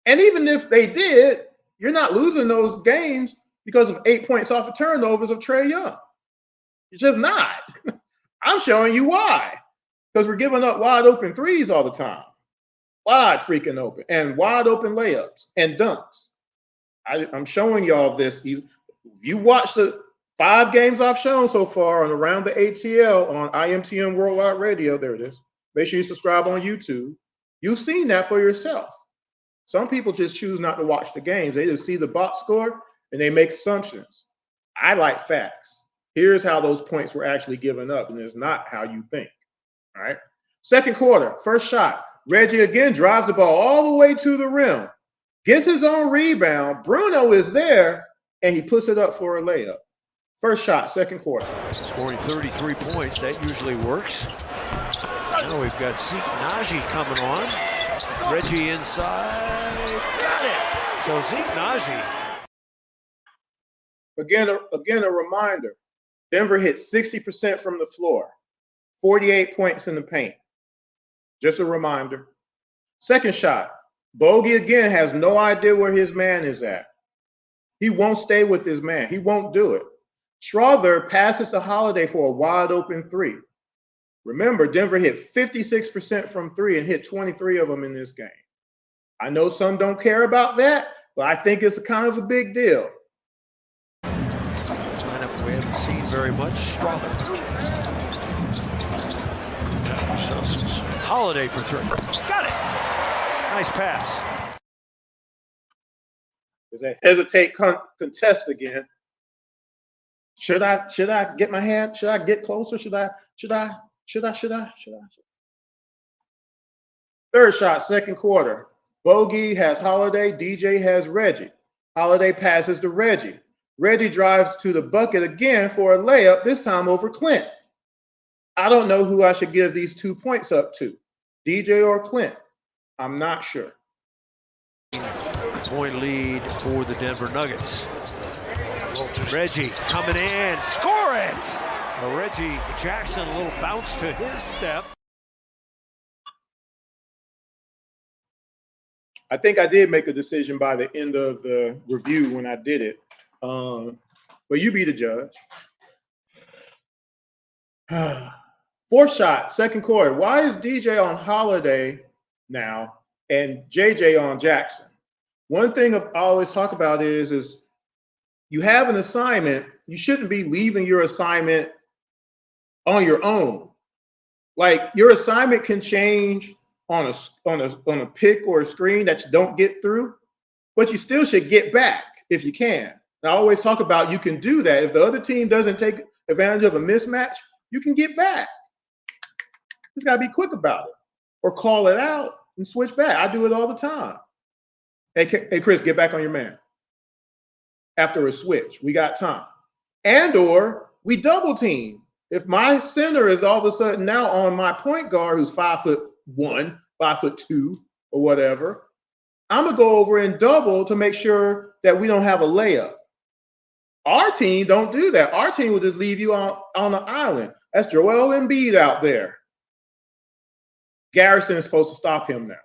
And even if they did, you're not losing those games because of 8 points off of turnovers of Trae Young. You're just not. I'm showing you why. Because we're giving up wide open threes all the time. Wide freaking open. And wide open layups and dunks. I'm showing y'all this. You watch the 5 games I've shown so far on Around the ATL on IMTM Worldwide Radio. There it is. Make sure you subscribe on YouTube. You've seen that for yourself. Some people just choose not to watch the games. They just see the box score and they make assumptions. I like facts. Here's how those points were actually given up, and it's not how you think. All right. Second quarter, first shot. Reggie again drives the ball all the way to the rim, gets his own rebound. Bruno is there, and he puts it up for a layup. First shot, second quarter. Scoring 33 points, that usually works. Now we've got Zeke Naji coming on. Reggie inside, got it. So Zeke Naji. Again, a reminder, Denver hit 60% from the floor, 48 points in the paint. Just a reminder. Second shot. Bogey again has no idea where his man is at. He won't stay with his man. He won't do it. Strother passes to Holiday for a wide open three. Remember, Denver hit 56% from three and hit 23 of them in this game. I know some don't care about that, but I think it's kind of a big deal. Lineup we haven't seen very much. Strother. Holiday for three. Got it. Nice pass. There's a hesitate contest again. Should I get my hand? Should I get closer? Should I? Third shot, second quarter. Bogey has Holiday. DJ has Reggie. Holiday passes to Reggie. Reggie drives to the bucket again for a layup, this time over Clint. I don't know who I should give these 2 points up to, DJ or Clint. I'm not sure. Point lead for the Denver Nuggets. Reggie coming in, score it! Reggie Jackson, a little bounce to his step. I think I did make a decision by the end of the review when I did it. But you be the judge. Fourth shot, second quarter. Why is DJ on Holiday now and JJ on Jackson? One thing I always talk about is you have an assignment. You shouldn't be leaving your assignment on your own. Like, your assignment can change on a pick or a screen that you don't get through, but you still should get back if you can. And I always talk about you can do that. If the other team doesn't take advantage of a mismatch, you can get back. Just got to be quick about it or call it out and switch back. I do it all the time. Hey, Chris, get back on your man. After a switch, we got time. And or we double team. If my center is all of a sudden now on my point guard who's 5'1", 5'2", or whatever, I'm going to go over and double to make sure that we don't have a layup. Our team don't do that. Our team will just leave you on the island. That's Joel Embiid out there. Garrison is supposed to stop him now.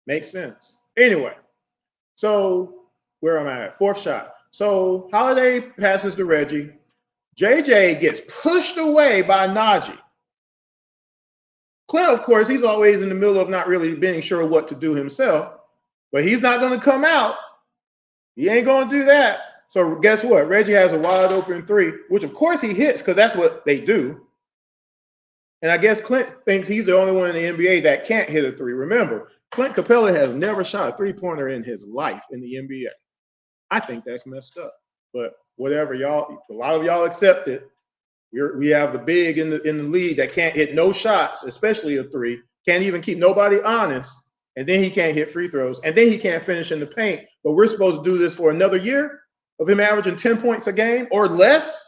Makes sense. Anyway, so where am I at? Fourth shot. So Holiday passes to Reggie. JJ gets pushed away by Najee. Clint, of course, he's always in the middle of not really being sure what to do himself, but he's not going to come out. He ain't going to do that. So guess what? Reggie has a wide open three, which of course he hits because that's what they do. And I guess Clint thinks he's the only one in the NBA that can't hit a three. Remember, Clint Capella has never shot a three-pointer in his life in the NBA. I think that's messed up. But whatever, y'all, a lot of y'all accept it. We have the big in the league that can't hit no shots, especially a three, can't even keep nobody honest, and then he can't hit free throws, and then he can't finish in the paint. But we're supposed to do this for another year of him averaging 10 points a game or less?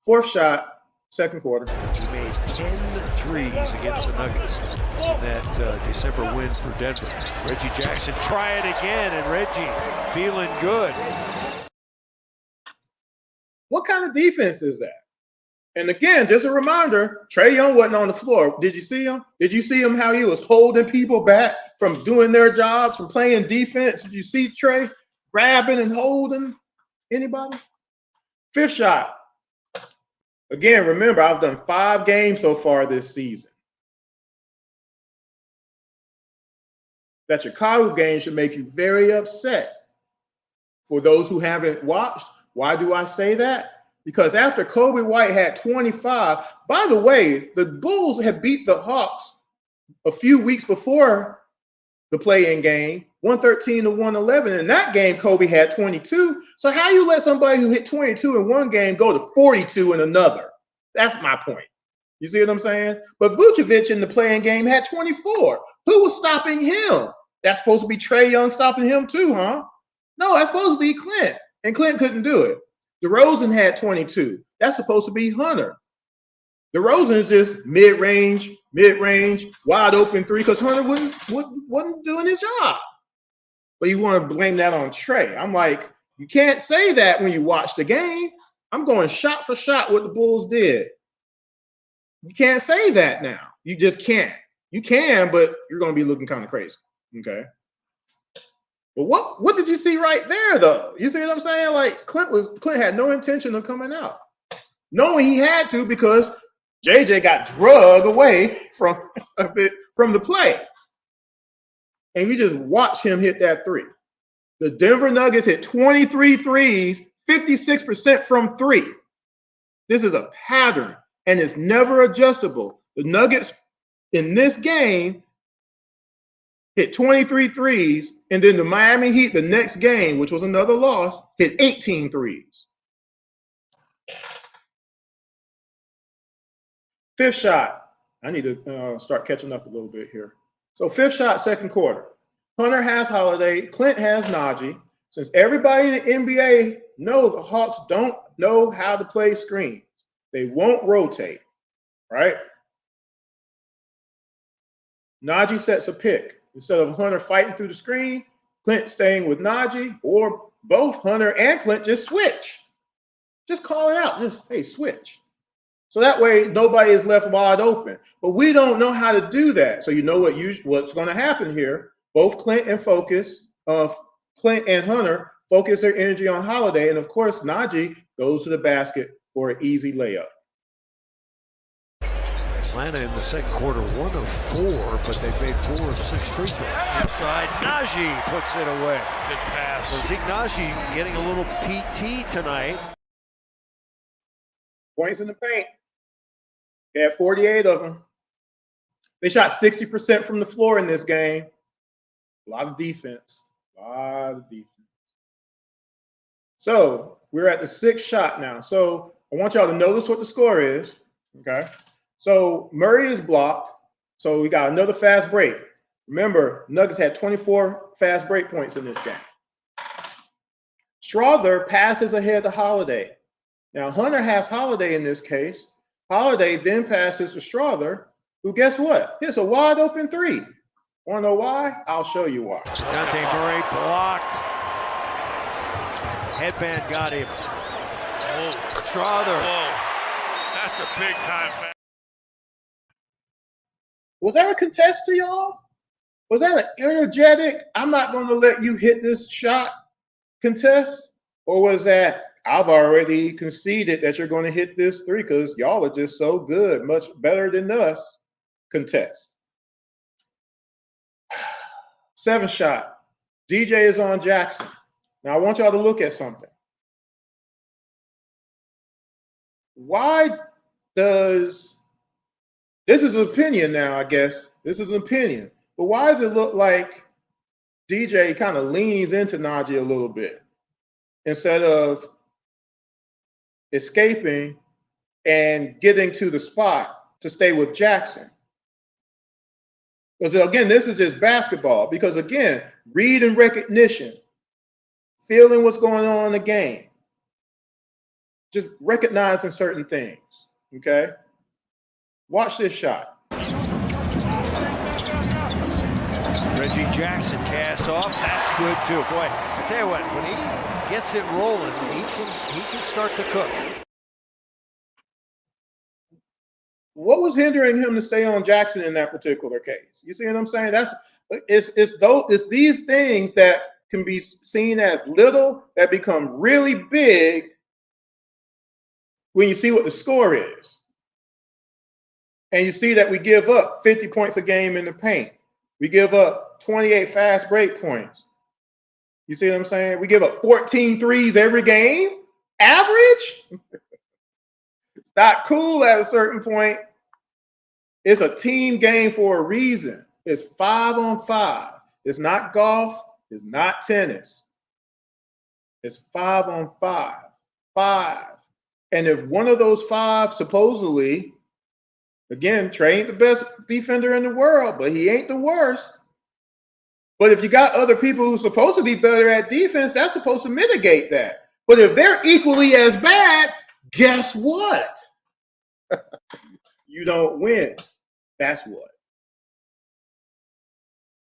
Fourth shot, second quarter. He made 10 threes against the Nuggets in that December win for Denver. Reggie Jackson, try it again, and Reggie feeling good. What kind of defense is that? And again, just a reminder, Trae Young wasn't on the floor. Did you see him? Did you see him how he was holding people back from doing their jobs, from playing defense? Did you see Trae grabbing and holding anybody? Fifth shot. Again, remember, I've done 5 games so far this season. That Chicago game should make you very upset. For those who haven't watched, why do I say that? Because after Kobe White had 25, by the way, the Bulls had beat the Hawks a few weeks before the play-in game, 113-111. In that game, Kobe had 22. So how you let somebody who hit 22 in one game go to 42 in another? That's my point. You see what I'm saying? But Vucevic in the play-in game had 24. Who was stopping him? That's supposed to be Trae Young stopping him too, huh? No, that's supposed to be Clint. And Clint couldn't do it. DeRozan had 22. That's supposed to be Hunter. DeRozan is just mid-range, wide open three because Hunter wasn't doing his job. but you want to blame that on Trae. I'm like, you can't say that when you watch the game. I'm going shot for shot what the Bulls did. You can't say that now. You just can't. You can, but you're going to be looking kind of crazy. Okay. But what did you see right there, though? You see what I'm saying? Like Clint had no intention of coming out, knowing he had to because JJ got drug away from the play. And you just watch him hit that three. The Denver Nuggets hit 23 threes, 56% from three. This is a pattern, and it's never adjustable. The Nuggets in this game hit 23 threes, and then the Miami Heat, the next game, which was another loss, hit 18 threes. Fifth shot. I need to start catching up a little bit here. So fifth shot, second quarter. Hunter has Holiday. Clint has Najee. Since everybody in the NBA knows the Hawks don't know how to play screens, they won't rotate, right? Najee sets a pick. Instead of Hunter fighting through the screen, Clint staying with Najee, or both Hunter and Clint just switch. Just call it out. Just, hey, switch. So that way nobody is left wide open. But we don't know how to do that. So you know what's going to happen here. Both Clint and Hunter focus their energy on Holiday. And of course, Najee goes to the basket for an easy layup. Atlanta in the second quarter, 1 of 4, but they made 4 of 6 free throws. Inside, Najee puts it away. Good pass. So Zeke Najee getting a little PT tonight. Points in the paint. They had 48 of them. They shot 60% from the floor in this game. A lot of defense. So we're at the sixth shot now. So I want y'all to notice what the score is. Okay. So Murray is blocked. So we got another fast break. Remember, Nuggets had 24 fast break points in this game. Strother passes ahead to Holiday. Now, Hunter has Holiday in this case. Holiday then passes to Strother, who, guess what? Hits a wide open three. Want to know why? I'll show you why. Dejounte Murray blocked. Headband got him. Oh, Strother. Whoa. That's a big time foul. Was that a contest to y'all? Was that an energetic, I'm not going to let you hit this shot contest? Or was that, I've already conceded that you're going to hit this three because y'all are just so good, much better than us, contest? Seventh shot. DJ is on Jackson. Now, I want y'all to look at something. Why does, this is an opinion now, I guess. This is an opinion. But why does it look like DJ kind of leans into Najee a little bit instead of escaping and getting to the spot to stay with Jackson? Because, again, this is just basketball. Because, again, read and recognition, feeling what's going on in the game, just recognizing certain things, okay? Watch this shot. Reggie Jackson casts off. That's good, too. Boy, I tell you what, when he gets it rolling, he can start to cook. What was hindering him to stay on Jackson in that particular case? You see what I'm saying? It's these things that can be seen as little that become really big when you see what the score is. And you see that we give up 50 points a game in the paint. We give up 28 fast break points. You see what I'm saying? We give up 14 threes every game. Average? It's not cool at a certain point. It's a team game for a reason. It's 5-on-5. It's not golf. It's not tennis. It's 5-on-5. 5. And if one of those 5 supposedly, again, Trae ain't the best defender in the world, but he ain't the worst. But if you got other people who's supposed to be better at defense, that's supposed to mitigate that. But if they're equally as bad, guess what? You don't win. That's what.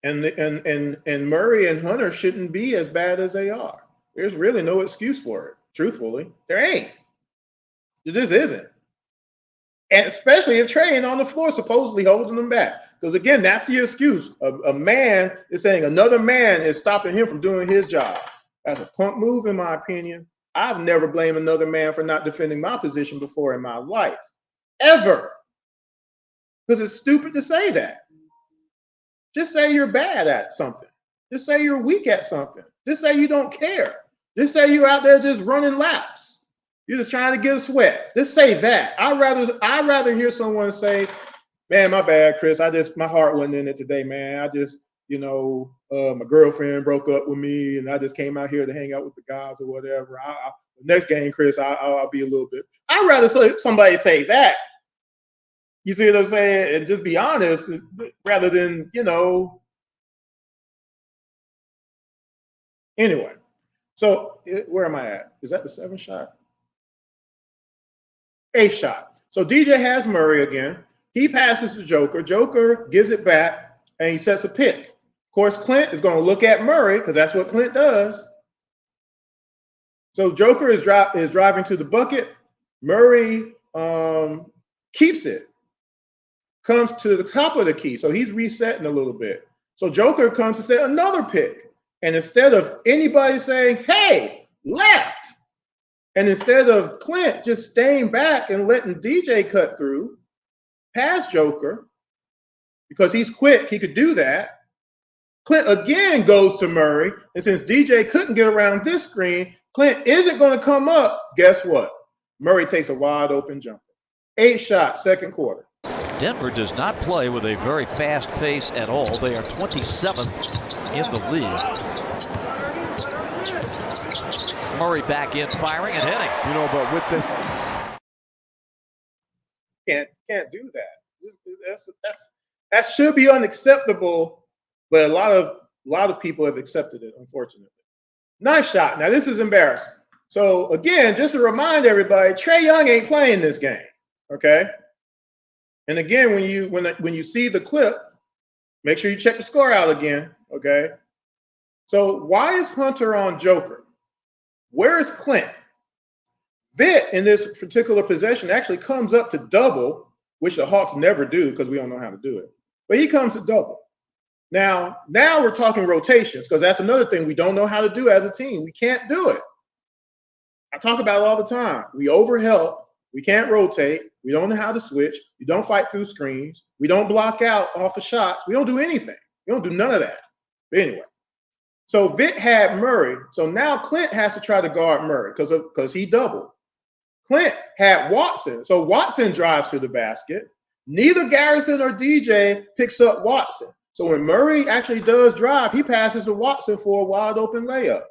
And Murray and Hunter shouldn't be as bad as they are. There's really no excuse for it. Truthfully, there ain't. It just isn't. And especially if Trae ain't on the floor, supposedly holding them back. Because again, that's the excuse. A man is saying another man is stopping him from doing his job. That's a punk move, in my opinion. I've never blamed another man for not defending my position before in my life, ever. Because it's stupid to say that. Just say you're bad at something. Just say you're weak at something. Just say you don't care. Just say you're out there just running laps. You're just trying to get a sweat. Just say that. I'd rather hear someone say, "Man, my bad, Chris. My heart wasn't in it today, man. My girlfriend broke up with me, and I just came out here to hang out with the guys or whatever. The next game, Chris, I'll be a little bit." I'd rather somebody say that. You see what I'm saying? And just be honest, rather than Anyway, so where am I at? Is that the 7th shot? 8th shot. So DJ has Murray again. He passes to Joker. Joker gives it back, and he sets a pick. Of course, Clint is going to look at Murray because that's what Clint does. So Joker is driving to the bucket. Murray keeps it. Comes to the top of the key. So he's resetting a little bit. So Joker comes to set another pick. And instead of anybody saying, "Hey, left," and instead of Clint just staying back and letting DJ cut through past Joker, because he's quick, he could do that, Clint again goes to Murray. And since DJ couldn't get around this screen, Clint isn't going to come up. Guess what? Murray takes a wide open jumper. 8th shot, 2nd quarter. Denver does not play with a very fast pace at all. They are 27th in the league. Murray back in, firing and hitting. But with this, can't do that. That should be unacceptable, but a lot of people have accepted it, unfortunately. 9th shot. Now this is embarrassing. So again, just to remind everybody, Trae Young ain't playing this game. Okay. And again, when you see the clip, make sure you check the score out again. Okay. So why is Hunter on Joker? Where is Clint? Vit in this particular possession actually comes up to double, which the Hawks never do because we don't know how to do it. But he comes to double. Now we're talking rotations, because that's another thing we don't know how to do as a team. We can't do it. I talk about it all the time. We overhelp. We can't rotate. We don't know how to switch. We don't fight through screens. We don't block out off of shots. We don't do anything. We don't do none of that. But anyway, so Vit had Murray. So now Clint has to try to guard Murray because he doubled. Clint had Watson. So Watson drives to the basket. Neither Garrison or DJ picks up Watson. So when Murray actually does drive, he passes to Watson for a wide open layup.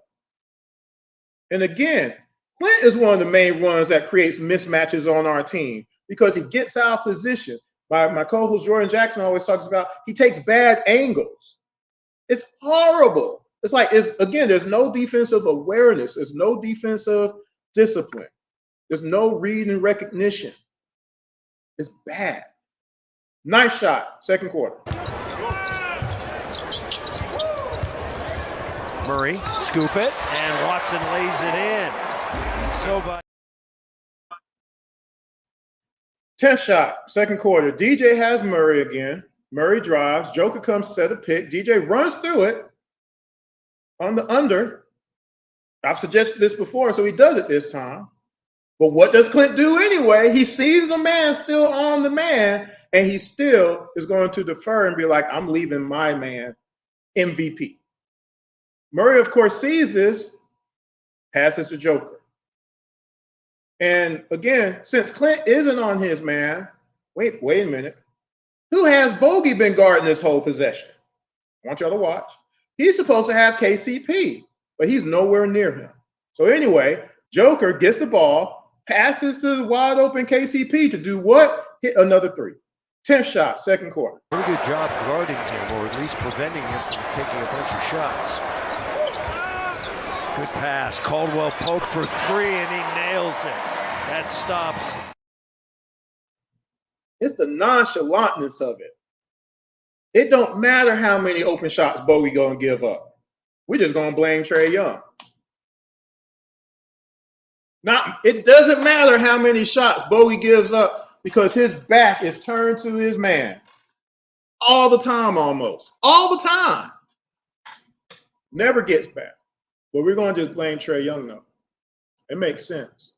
And again, Clint is one of the main ones that creates mismatches on our team because he gets out of position. My co-host Jordan Jackson always talks about he takes bad angles. It's horrible. It's like, again, there's no defensive awareness. There's no defensive discipline. There's no read and recognition. It's bad. Nice shot, 2nd quarter. Murray, scoop it, and Watson lays it in. So 10th shot, 2nd quarter. DJ has Murray again. Murray drives. Joker comes to set a pick. DJ runs through it on the under. I've suggested this before, so he does it this time. But what does Clint do anyway? He sees the man still on the man, and he still is going to defer and be like, "I'm leaving my man MVP." Murray, of course, sees this, passes to Joker. And again, since Clint isn't on his man, wait a minute. Who has Bogey been guarding this whole possession? I want y'all to watch. He's supposed to have KCP, but he's nowhere near him. So anyway, Joker gets the ball, passes to the wide open KCP to do what? Hit another 3. 10th shot, 2nd quarter. Pretty good job guarding him, or at least preventing him from taking a bunch of shots. Good pass. Caldwell poked for 3, and he nails it. That stops. It's the nonchalantness of it. It don't matter how many open shots Bogey gonna give up. We're just gonna blame Trae Young. It doesn't matter how many shots Bogey gives up because his back is turned to his man all the time, almost all the time. Never gets back. But we're gonna just blame Trae Young though. It makes sense.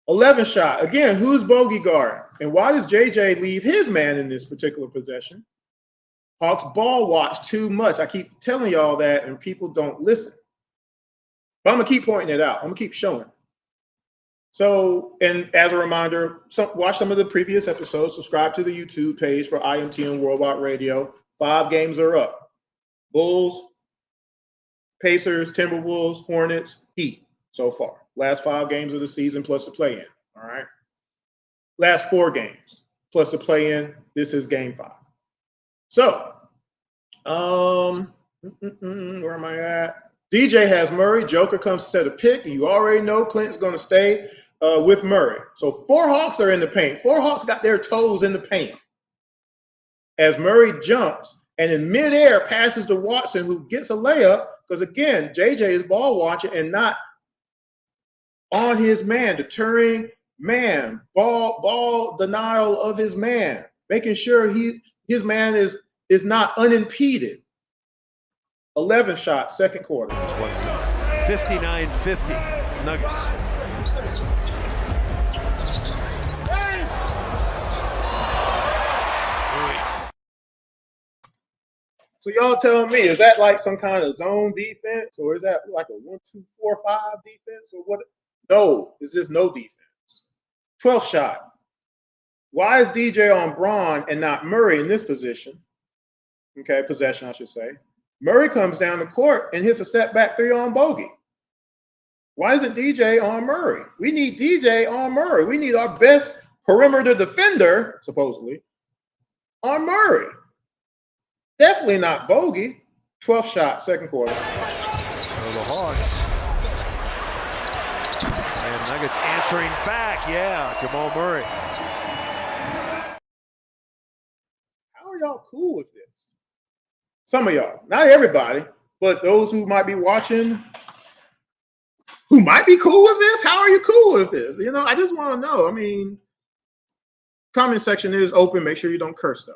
11 shot. Again, who's Bogey guard? And why does JJ leave his man in this particular possession? Hawks ball watch too much. I keep telling y'all that, and people don't listen. But I'm going to keep pointing it out. I'm going to keep showing. So, and as a reminder, watch some of the previous episodes. Subscribe to the YouTube page for IMTM Worldwide Radio. 5 games are up. Bulls, Pacers, Timberwolves, Hornets, Heat so far. Last 5 games of the season plus the play-in. All right. Last 4 games plus the play-in. This is game 5. So, where am I at? DJ has Murray. Joker comes to set a pick. And you already know Clint's going to stay with Murray. So 4 Hawks are in the paint. 4 Hawks got their toes in the paint. As Murray jumps and in midair passes to Watson, who gets a layup. Because again, JJ is ball watching and not on his man, deterring man, ball denial of his man, making sure his man is not unimpeded. 11 shots, second quarter. 59-50, Nuggets. So y'all tell me, is that like some kind of zone defense, or is that like a 1-2-4-5 defense, or what? No, it's just no defense. 12th shot. Why is DJ on Braun and not Murray in this position? Okay, possession, I should say. Murray comes down the court and hits a step back 3 on Bogey. Why isn't DJ on Murray? We need DJ on Murray. We need our best perimeter defender, supposedly, on Murray. Definitely not Bogey. 12th shot, second quarter. So the Hawks. And Nuggets answering back. Yeah, Jamal Murray. How are y'all cool with this? Some of y'all, not everybody, but those who might be watching, who might be cool with this. How are you cool with this? You know, I just want to know. I mean, comment section is open. Make sure you don't curse though.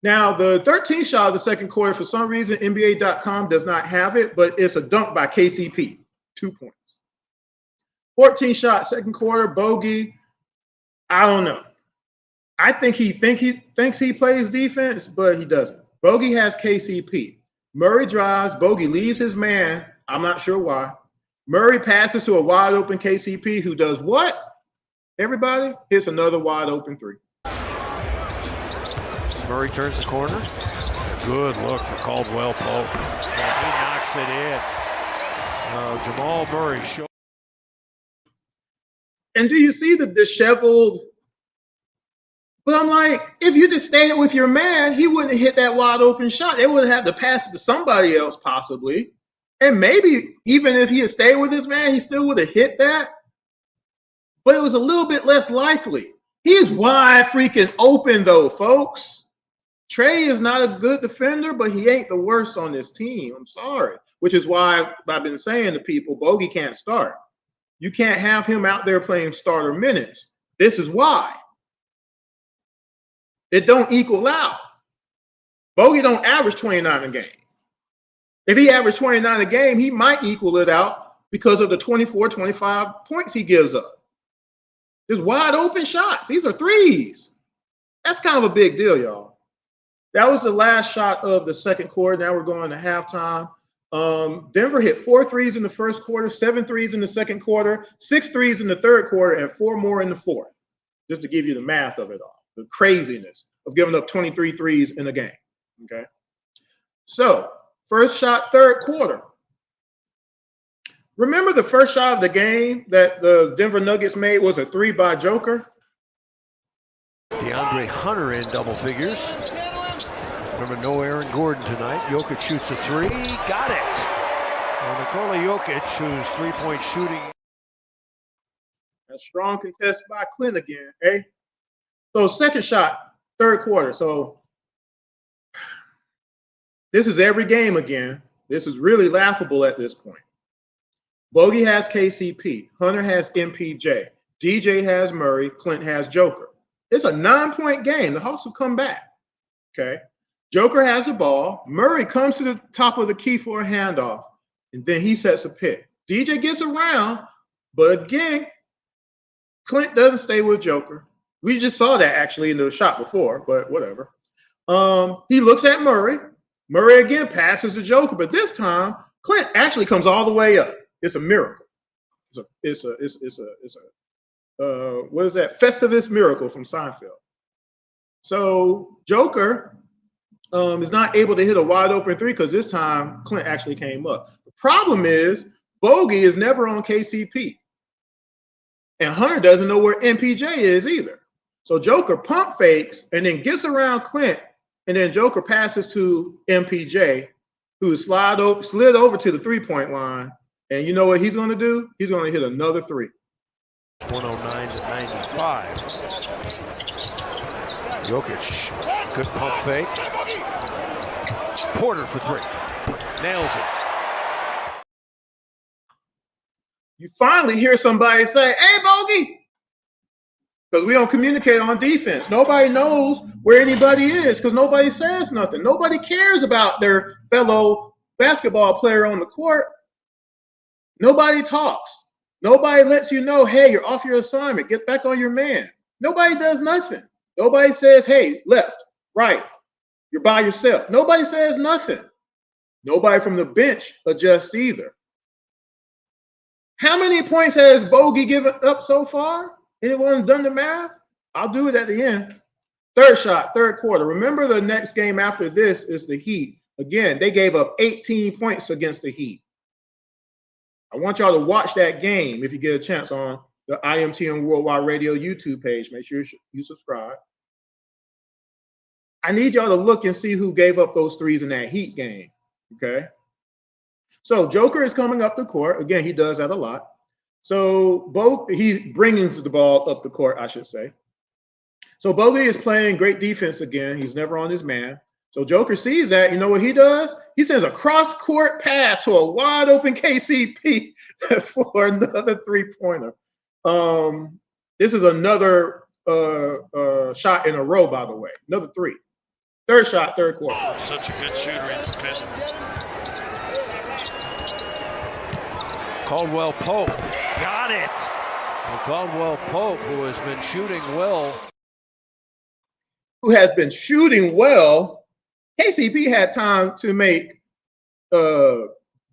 Now, the 13th shot of the second quarter, for some reason, NBA.com does not have it, but it's a dunk by KCP, 2 points. 14th shot, second quarter, Bogey. I don't know. I think he thinks he plays defense, but he doesn't. Bogey has KCP. Murray drives. Bogey leaves his man. I'm not sure why. Murray passes to a wide open KCP who does what? Everybody hits another wide open 3. Murray turns the corner. Good look for Caldwell Pope. And he knocks it in. Jamal Murray. And do you see the disheveled? But I'm like, if you just stayed with your man, he wouldn't have hit that wide open shot. They would have had to pass it to somebody else possibly. And maybe even if he had stayed with his man, he still would have hit that. But it was a little bit less likely. He's wide freaking open though, folks. Trae is not a good defender, but he ain't the worst on this team. I'm sorry. Which is why I've been saying to people, Bogey can't start. You can't have him out there playing starter minutes. This is why. It don't equal out. Bogey don't average 29 a game. If he averaged 29 a game, he might equal it out because of the 24, 25 points he gives up. Just wide open shots. These are threes. That's kind of a big deal, y'all. That was the last shot of the second quarter. Now we're going to halftime. Denver hit 4 threes in the first quarter, 7 threes in the second quarter, 6 threes in the third quarter, and 4 more in the fourth. Just to give you the math of it all, the craziness of giving up 23 threes in a game. Okay. So first shot, third quarter. Remember the first shot of the game that the Denver Nuggets made was a 3 by Joker? DeAndre Hunter in double figures. Remember, no Aaron Gordon tonight. Jokic shoots a 3. Got it. And Nikola Jokic, whose three-point shooting. A strong contest by Clint again, eh? So second shot, third quarter. So This is every game again. This is really laughable at this point. Bogey has KCP. Hunter has MPJ. DJ has Murray. Clint has Joker. It's a 9-point game. The Hawks have come back. Okay. Joker has the ball. Murray comes to the top of the key for a handoff, and then he sets a pick. DJ gets around, but again, Clint doesn't stay with Joker. We just saw that actually in the shot before, but whatever. He looks at Murray. Murray again passes to Joker, but this time Clint actually comes all the way up. It's a miracle. It's a what is that? Festivus miracle from Seinfeld. So Joker is not able to hit a wide open three because this time Clint actually came up. The problem is Bogey is never on KCP. And Hunter doesn't know where MPJ is either. So Joker pump fakes and then gets around Clint, and then Joker passes to MPJ, who slid over to the three-point line. And you know what he's going to do? He's going to hit another three. 109 to 95. Jokic, good pump fake. Porter for three. Nails it. You finally hear somebody say, "Hey, Bogey," because we don't communicate on defense. Nobody knows where anybody is because nobody says nothing. Nobody cares about their fellow basketball player on the court. Nobody talks. Nobody lets you know, hey, you're off your assignment. Get back on your man. Nobody does nothing. Nobody says, hey, left, right, you're by yourself. Nobody says nothing. Nobody from the bench adjusts either. How many points has Bogey given up so far? Anyone done the math? I'll do it at the end. Third shot, third quarter. Remember, the next game after this is the Heat. Again, they gave up 18 points against the Heat. I want y'all to watch that game if you get a chance on the IMTM Worldwide Radio YouTube page. Make sure you subscribe. I need y'all to look and see who gave up those threes in that Heat game, okay? So Joker is coming up the court. Again, he does that a lot. So he's bringing the ball up the court, I should say. So Bogey is playing great defense again. He's never on his man. So Joker sees that. You know what he does? He sends a cross-court pass to a wide-open KCP for another three-pointer. This is another shot in a row, by the way. Another three. Third shot, third quarter. Such a good shooter. He's defending. Caldwell Pope. Got it. And Caldwell Pope, who has been shooting well. Who has been shooting well. KCP had time to make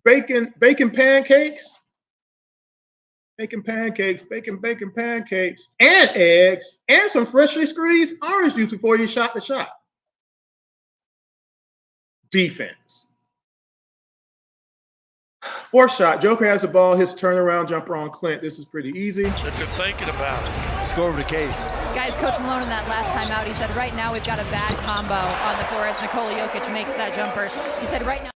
bacon pancakes, bacon pancakes, and eggs, and some freshly squeezed orange juice before he shot the shot. Defense. Fourth shot, Joker has the ball, his turnaround jumper on Clint. This is pretty easy. If you're thinking about it. Let's go over to Kate. Guys, Coach Malone in that last time out, he said, right now we've got a bad combo on the floor as Nikola Jokic makes that jumper. He said, right now.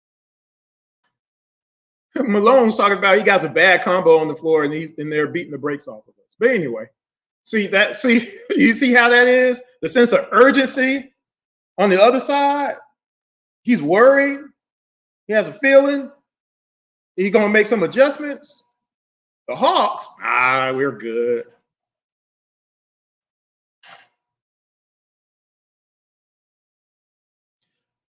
Malone's talking about he got a bad combo on the floor and he's in there beating the brakes off of us. But anyway, you see how that is? The sense of urgency on the other side. He's worried. He has a feeling. He's going to make some adjustments. The Hawks, we're good.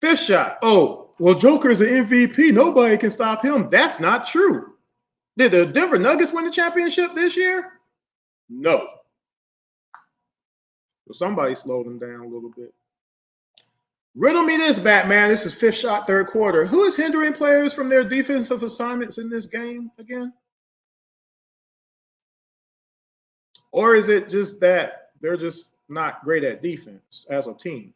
Fifth shot. Oh, well, Joker's an MVP. Nobody can stop him. That's not true. Did the Denver Nuggets win the championship this year? No. So somebody slowed them down a little bit. Riddle me this, Batman. This is fifth shot, third quarter. Who is hindering players from their defensive assignments in this game again? Or is it just that they're just not great at defense as a team?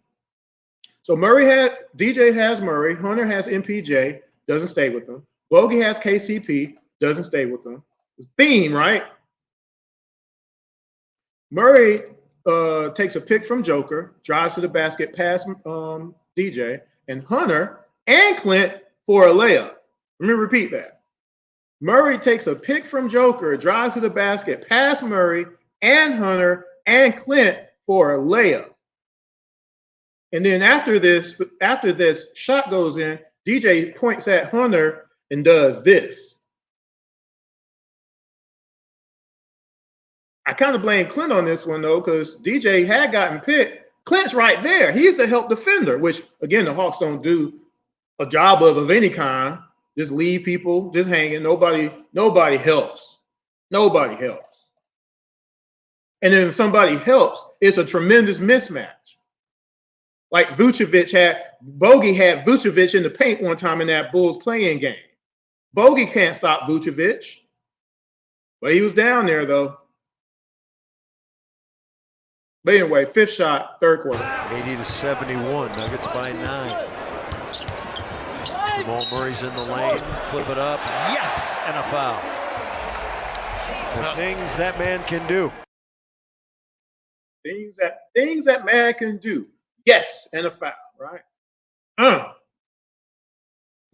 So DJ has Murray. Hunter has MPJ, doesn't stay with them. Bogey has KCP, doesn't stay with them. Theme, right? Murray takes a pick from Joker, drives to the basket, past DJ, and Hunter and Clint for a layup. Let me repeat that. Murray takes a pick from Joker, drives to the basket, past Murray and Hunter and Clint for a layup. And then after this shot goes in, DJ points at Hunter and does this. I kind of blame Clint on this one, though, because DJ had gotten picked. Clint's right there. He's the help defender, which, again, the Hawks don't do a job of any kind. Just leave people just hanging. Nobody helps. Nobody helps. And then if somebody helps, it's a tremendous mismatch. Like Bogey had Vucevic in the paint one time in that Bulls playing game. Bogey can't stop Vucevic. But he was down there, though. But anyway, fifth shot, third quarter. 80-71, Nuggets by 9. Jamal Murray's in the lane, flip it up, yes, and a foul. The things that man can do. Things that man can do. Yes, and a foul, right?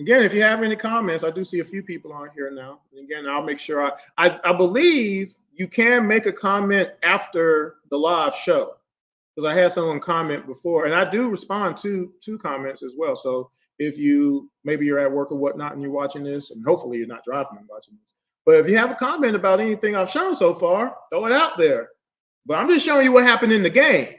Again, if you have any comments, I do see a few people on here now. And again, I'll make sure I believe you can make a comment after the live show, because I had someone comment before, and I do respond to comments as well. So if maybe you're at work or whatnot and you're watching this, and hopefully you're not driving and watching this, but if you have a comment about anything I've shown so far, throw it out there. But I'm just showing you what happened in the game.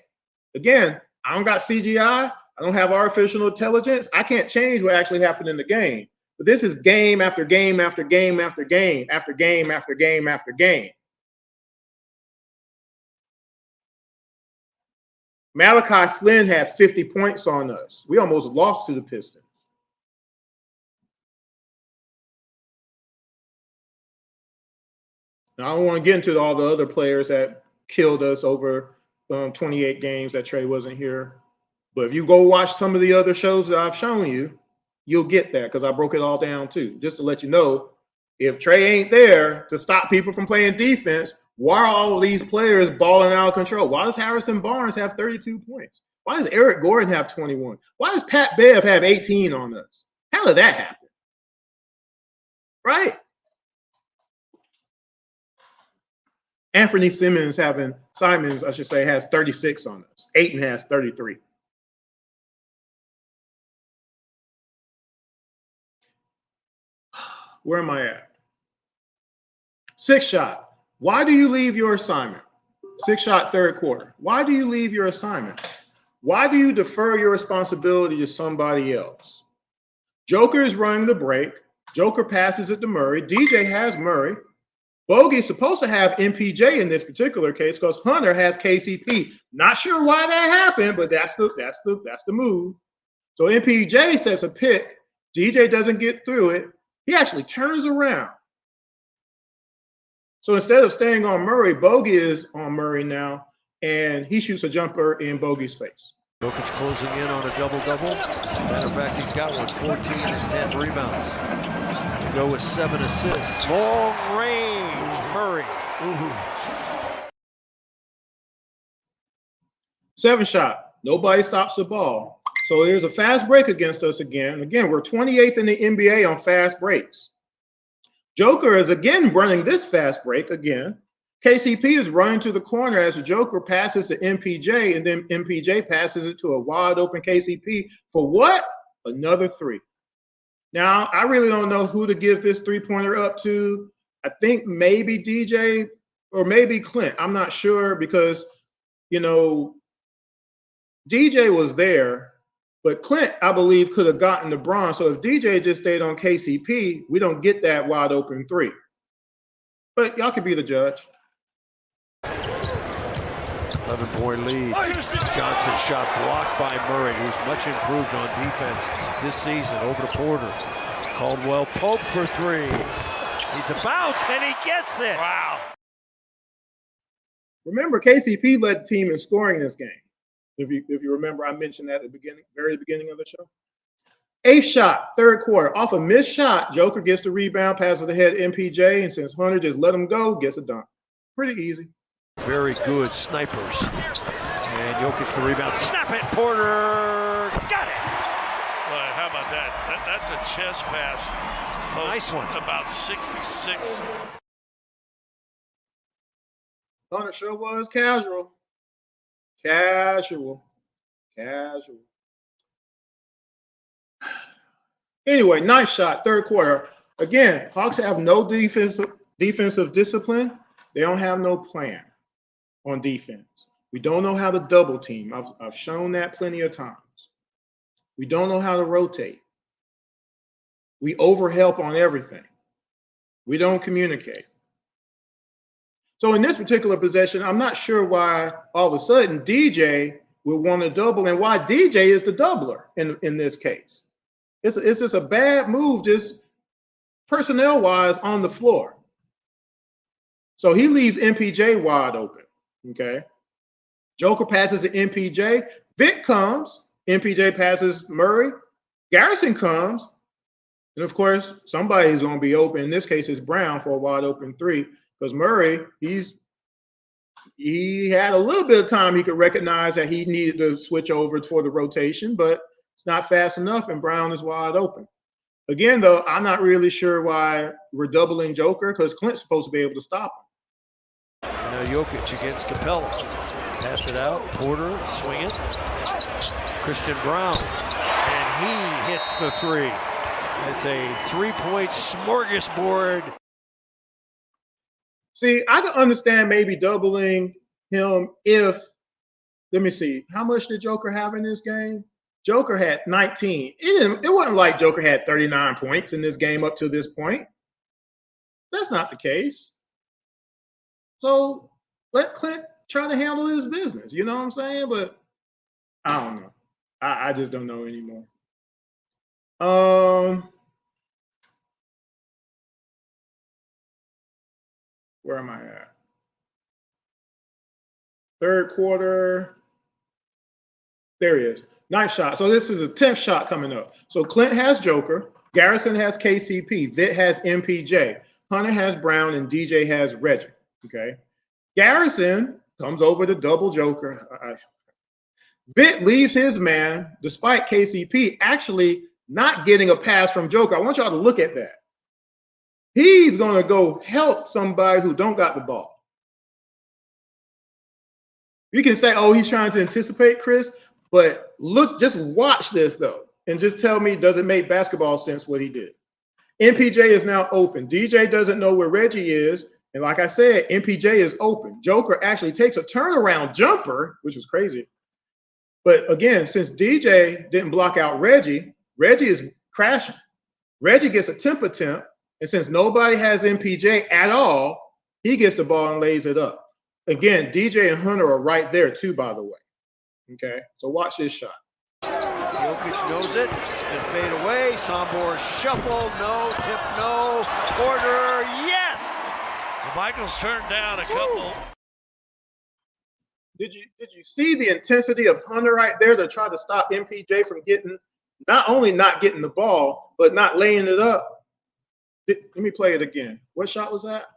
Again, I don't got CGI. I don't have artificial intelligence. I can't change what actually happened in the game. But this is game after game after game after game after game after game after game. Malachi Flynn had 50 points on us. We almost lost to the Pistons. Now, I don't want to get into all the other players that killed us over 28 games that Trae wasn't here. But if you go watch some of the other shows that I've shown you, you'll get that, because I broke it all down too. Just to let you know, if Trae ain't there to stop people from playing defense, why are all of these players balling out of control? Why does Harrison Barnes have 32 points? Why does Eric Gordon have 21? Why does Pat Bev have 18 on us? How did that happen? Right? Anthony Simons, has 36 on us. Ayton has 33. Where am I at? Sixth shot. Why do you leave your assignment? Sixth shot, third quarter. Why do you leave your assignment? Why do you defer your responsibility to somebody else? Joker is running the break. Joker passes it to Murray. DJ has Murray. Bogey's supposed to have MPJ in this particular case because Hunter has KCP. Not sure why that happened, but that's the move. So MPJ sets a pick. DJ doesn't get through it. He actually turns around. So instead of staying on Murray, Bogey is on Murray now, and he shoots a jumper in Bogey's face. Jokic closing in on a double-double. Matter of fact, he's got one, 14 and 10 rebounds. To go with 7 assists. Long range, Murray. Seven shot. Nobody stops the ball. So there's a fast break against us again. Again, we're 28th in the NBA on fast breaks. Joker is again running this fast break again. KCP is running to the corner as the Joker passes to MPJ, and then MPJ passes it to a wide open KCP for what? Another three. Now, I really don't know who to give this three-pointer up to. I think maybe DJ or maybe Clint. I'm not sure because, DJ was there, but Clint, I believe, could have gotten the bronze. So if DJ just stayed on KCP, we don't get that wide open three. But y'all could be the judge. 11-point lead. Johnson's shot blocked by Murray, who's much improved on defense this season. Over to Porter. Caldwell Pope for three. Needs a bounce, and he gets it. Wow. Remember, KCP led the team in scoring this game. If you remember, I mentioned that at the very beginning of the show. Eighth shot, third quarter. Off a missed shot, Joker gets the rebound, passes ahead MPJ, and since Hunter just let him go, gets a dunk. Pretty easy. Very good snipers. And Jokic the rebound. Snap it, Porter. Got it. Well, how about that? That's a chest pass. Folks, nice one. About 66. Hunter sure was casual. Casual. Anyway, nice shot, third quarter. Again, Hawks have no defensive discipline. They don't have no plan on defense. We don't know how to double team. I've shown that plenty of times. We don't know how to rotate. We overhelp on everything. We don't communicate. So in this particular possession, I'm not sure why all of a sudden DJ would want to double and why DJ is the doubler in this case. It's just a bad move, just personnel-wise on the floor. So he leaves MPJ wide open, okay? Joker passes to MPJ. Vic comes. MPJ passes Murray. Garrison comes. And, of course, somebody's going to be open. In this case, it's Brown for a wide open three because Murray, he had a little bit of time he could recognize that he needed to switch over for the rotation, but it's not fast enough, and Brown is wide open. Again, though, I'm not really sure why we're doubling Joker because Clint's supposed to be able to stop him. Now Jokic against Capella. Pass it out. Porter, swing it. Christian Brown. And he hits the three. It's a three-point smorgasbord. See, I can understand maybe doubling him if, let me see, how much did Joker have in this game? Joker had 19. It wasn't like Joker had 39 points in this game up to this point. That's not the case. So let Clint try to handle his business. You know what I'm saying? But I don't know. I just don't know anymore. Where am I at? Third quarter. There he is. Nice shot. So this is a 10th shot coming up. So Clint has Joker. Garrison has KCP. Vitt has MPJ. Hunter has Brown. And DJ has Reggie. Okay. Garrison comes over to double Joker. Vitt leaves his man, despite KCP actually not getting a pass from Joker. I want y'all to look at that. He's going to go help somebody who don't got the ball. You can say, oh, he's trying to anticipate, Chris, but look, just watch this, though, and just tell me, does it make basketball sense what he did? MPJ is now open. DJ doesn't know where Reggie is, and like I said, MPJ is open. Joker actually takes a turnaround jumper, which is crazy. But again, since DJ didn't block out Reggie, Reggie is crashing. Reggie gets a temp attempt. And since nobody has MPJ at all, he gets the ball and lays it up. Again, DJ and Hunter are right there too, by the way. Okay, so watch this shot. Jokic knows it. And fade away. Sombor shuffle. No. Tip. No. Porter. Yes. Michael's turned down a couple. Did you see the intensity of Hunter right there to try to stop MPJ from getting, not only not getting the ball, but not laying it up? Let me play it again. What shot was that?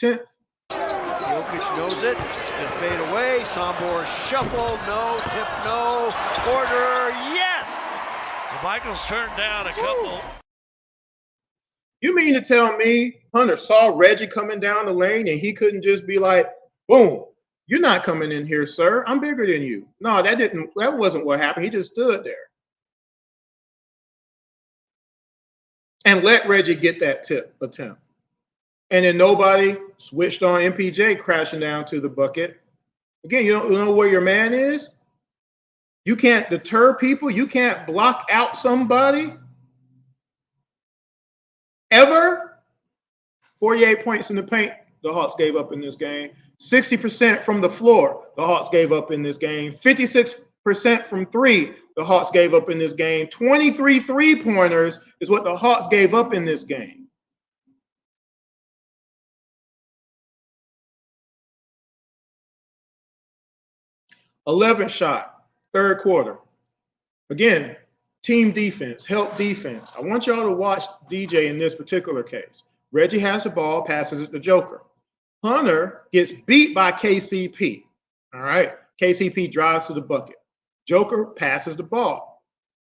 10th. Jokic knows it. And fade away. Sombor shuffle. No. Tip. No. Porter. Yes. Michael's turned down a couple. You mean to tell me Hunter saw Reggie coming down the lane and he couldn't just be like, boom, you're not coming in here, sir. I'm bigger than you. No, that wasn't what happened. He just stood there. And let Reggie get that tip attempt. And then nobody switched on MPJ crashing down to the bucket. Again, you don't know where your man is. You can't deter people. You can't block out somebody. Ever. 48 points in the paint, the Hawks gave up in this game. 60% from the floor, the Hawks gave up in this game. 56% from three, the Hawks gave up in this game. 23 three-pointers is what the Hawks gave up in this game. #11 shot, third quarter. Again, team defense, help defense. I want y'all to watch DJ in this particular case. Reggie has the ball, passes it to Joker. Hunter gets beat by KCP. All right. KCP drives to the bucket. Joker passes the ball.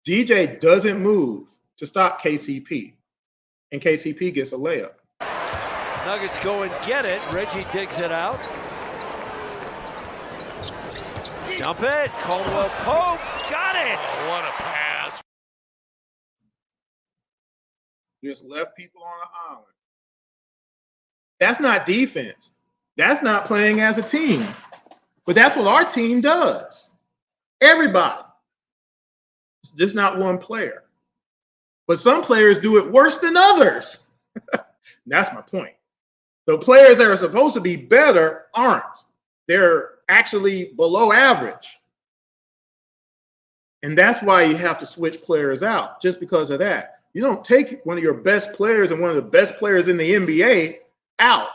DJ doesn't move to stop KCP. And KCP gets a layup. Nuggets go and get it. Reggie digs it out. Dump it. Caldwell Pope. Got it. What a pass. Just left people on the island. That's not defense. That's not playing as a team. But that's what our team does. Everybody. It's just not one player. But some players do it worse than others. That's my point. The players that are supposed to be better aren't. They're actually below average. And that's why you have to switch players out, just because of that. You don't take one of your best players and one of the best players in the NBA out.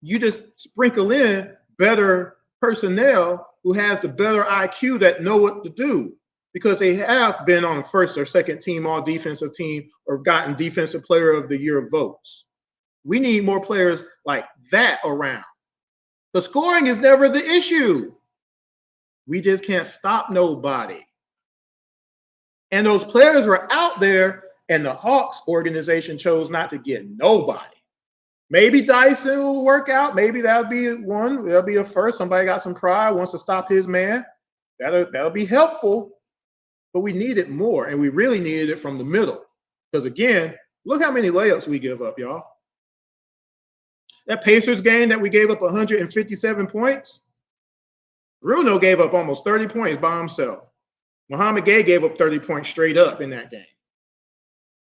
You just sprinkle in better personnel who has the better IQ that know what to do, because they have been on the first or second team, all defensive team, or gotten defensive player of the year votes. We need more players like that around. The scoring is never the issue. We just can't stop nobody. And those players were out there, and the Hawks organization chose not to get nobody. Maybe Dyson will work out. Maybe that'll be one. That'll be a first. Somebody got some pride, wants to stop his man. That'll be helpful. But we needed more, and we really needed it from the middle. Because, again, look how many layups we give up, y'all. That Pacers game that we gave up 157 points, Bruno gave up almost 30 points by himself. Muhammad Gay gave up 30 points straight up in that game.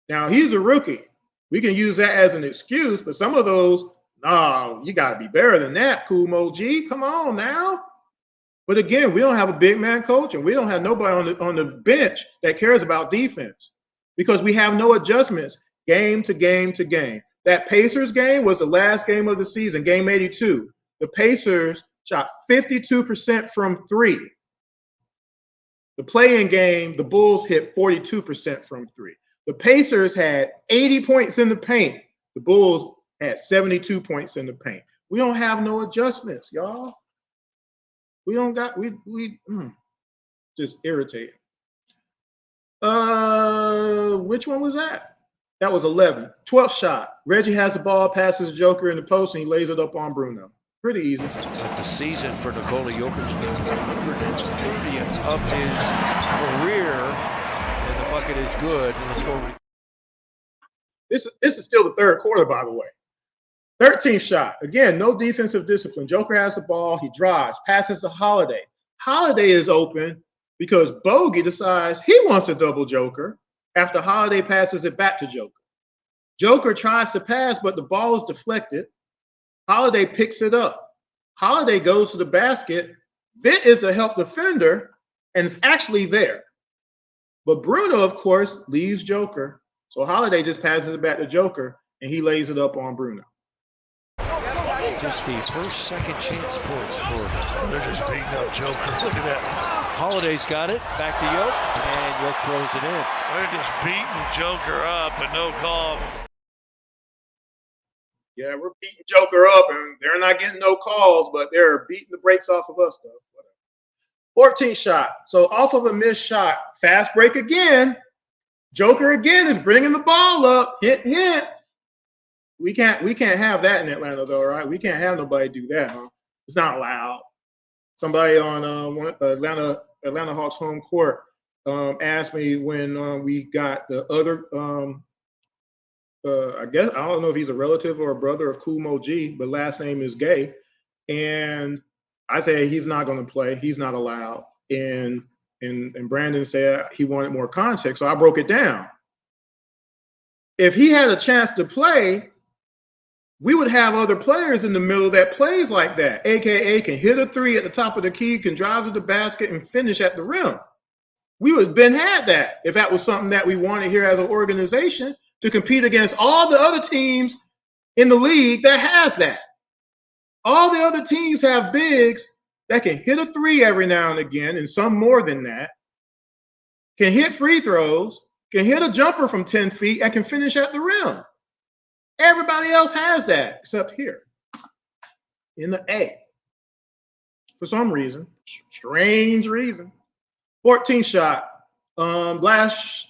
Now, he's a rookie. We can use that as an excuse, but some of those, no, you got to be better than that, Kumo G. Come on now. But again, we don't have a big man coach, and we don't have nobody on the bench that cares about defense, because we have no adjustments game to game to game. That Pacers game was the last game of the season, game 82. The Pacers shot 52% from three. The play-in game, the Bulls hit 42% from three. The Pacers had 80 points in the paint. The Bulls had 72 points in the paint. We don't have no adjustments, y'all. We don't got, just irritating. Which one was that? That was 11. 12th shot. Reggie has the ball, passes the Joker in the post, and he lays it up on Bruno. Pretty easy. But the season for Nikola Jokic's been 130th of his career, and the bucket is good. This is still the third quarter, by the way. 13th shot. Again, no defensive discipline. Joker has the ball. He drives, passes to Holiday. Holiday is open because Bogey decides he wants a double Joker after Holiday passes it back to Joker. Joker tries to pass, but the ball is deflected. Holiday picks it up. Holiday goes to the basket. Vitt is a help defender and is actually there. But Bruno, of course, leaves Joker. So Holiday just passes it back to Joker, and he lays it up on Bruno. Just the first, second chance points for them. They're just beating up Joker. Look at that. Holiday's got it. Back to Yoke, and Yoke throws it in. They're just beating Joker up and no call. Yeah, we're beating Joker up, and they're not getting no calls, but they're beating the brakes off of us, though. 14th shot. So off of a missed shot, fast break again. Joker again is bringing the ball up. Hit. We can't have that in Atlanta, though, right? We can't have nobody do that, huh? It's not allowed. Somebody on Atlanta Hawks home court asked me when we got the other I guess I don't know if he's a relative or a brother of Kumo G, but last name is Gay. And I said he's not going to play. He's not allowed. And Brandon said he wanted more context, so I broke it down. If he had a chance to play, we would have other players in the middle that plays like that, aka can hit a three at the top of the key, can drive to the basket, and finish at the rim. We would have been had that if that was something that we wanted here as an organization, to compete against all the other teams in the league that has that. All the other teams have bigs that can hit a three every now and again, and some more than that, can hit free throws, can hit a jumper from 10 feet, and can finish at the rim. Everybody else has that except here in the A. For some reason, strange reason. 14th shot.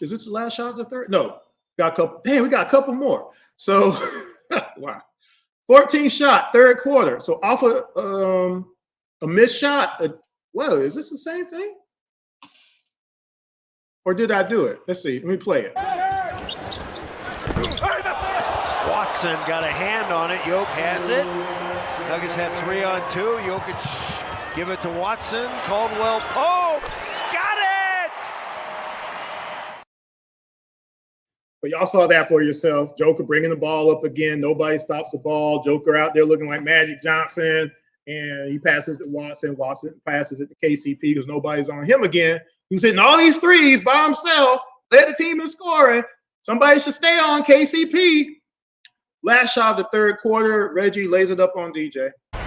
Is this the last shot of the third? No. Got a couple. Damn, we got a couple more. So, wow. 14th shot, third quarter. So off of a missed shot. Well, is this the same thing? Or did I do it? Let's see. Let me play it. Watson got a hand on it. Yoke has it. Nuggets have 3-on-2. Jokic give it to Watson. Caldwell Pope. Got it! But y'all saw that for yourself. Joker bringing the ball up again. Nobody stops the ball. Joker out there looking like Magic Johnson. And he passes to Watson. Watson passes it to KCP because nobody's on him again. He's hitting all these threes by himself. Led the team in scoring. Somebody should stay on KCP. Last shot of the third quarter, Reggie lays it up on DJ. 105-84,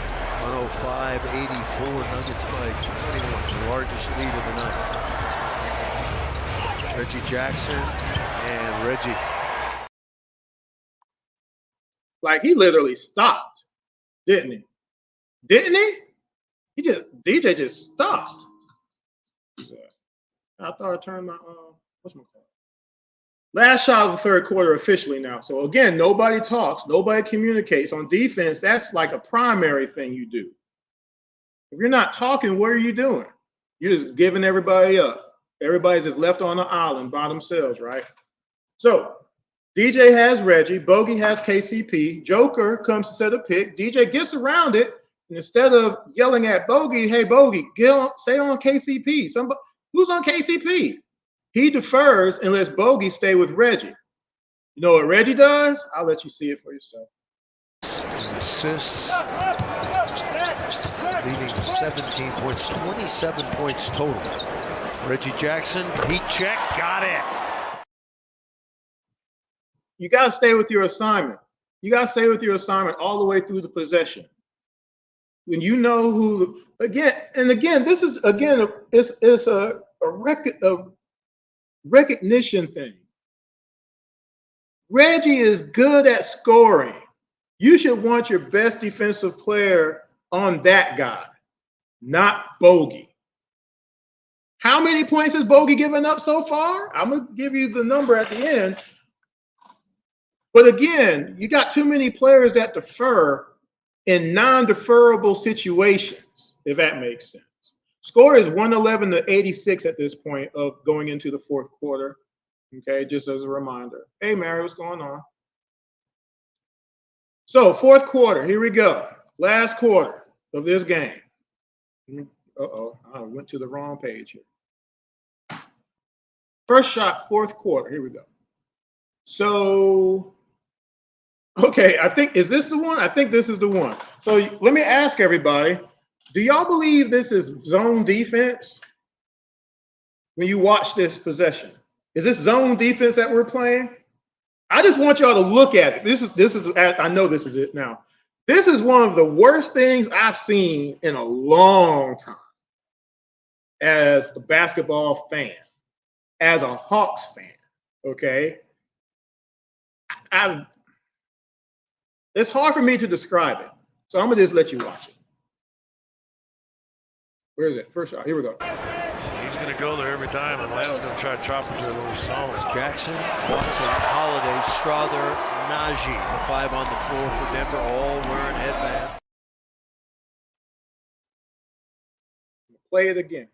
Nuggets by 21, the largest lead of the night. Reggie Jackson and Reggie. Like, he literally stopped, didn't he? Didn't he? DJ just stopped. I thought I turned my, what's my call? Last shot of the third quarter officially now. So again, nobody talks, nobody communicates. On defense, that's like a primary thing you do. If you're not talking, what are you doing? You're just giving everybody up. Everybody's just left on the island by themselves, right? So DJ has Reggie, Bogey has KCP, Joker comes to set a pick, DJ gets around it, and instead of yelling at Bogey, hey Bogey, stay on KCP. Somebody who's on KCP? He defers and lets Bogey stay with Reggie. You know what Reggie does? I'll let you see it for yourself. Assists, leading to 17 points, 27 points total. Reggie Jackson, heat check, got it. You got to stay with your assignment. You got to stay with your assignment all the way through the possession. When you know who, again, this is, again, it's a recognition thing. Reggie is good at scoring. You should want your best defensive player on that guy, not Bogey. How many points has Bogey given up so far? I'm going to give you the number at the end. But again, you got too many players that defer in non-deferrable situations, if that makes sense. Score is 111-86 at this point of going into the fourth quarter. Okay, just as a reminder. Hey, Mary, what's going on? So, fourth quarter, here we go. Last quarter of this game. Uh-oh, I went to the wrong page here. First shot, fourth quarter. Here we go. So, okay, I think, is this the one? I think this is the one. So, let me ask everybody, do y'all believe this is zone defense when you watch this possession? Is this zone defense that we're playing? I just want y'all to look at it. This is. I know this is it now. This is one of the worst things I've seen in a long time as a basketball fan, as a Hawks fan, okay? It's hard for me to describe it, so I'm going to just let you watch it. Where is it? First shot. Here we go. He's going to go there every time, and Atlanta's going to try to chop it to a little zone. Jackson, Watson, Holiday, Strother, Najee. The five on the floor for Denver, all wearing headbands. Play it again.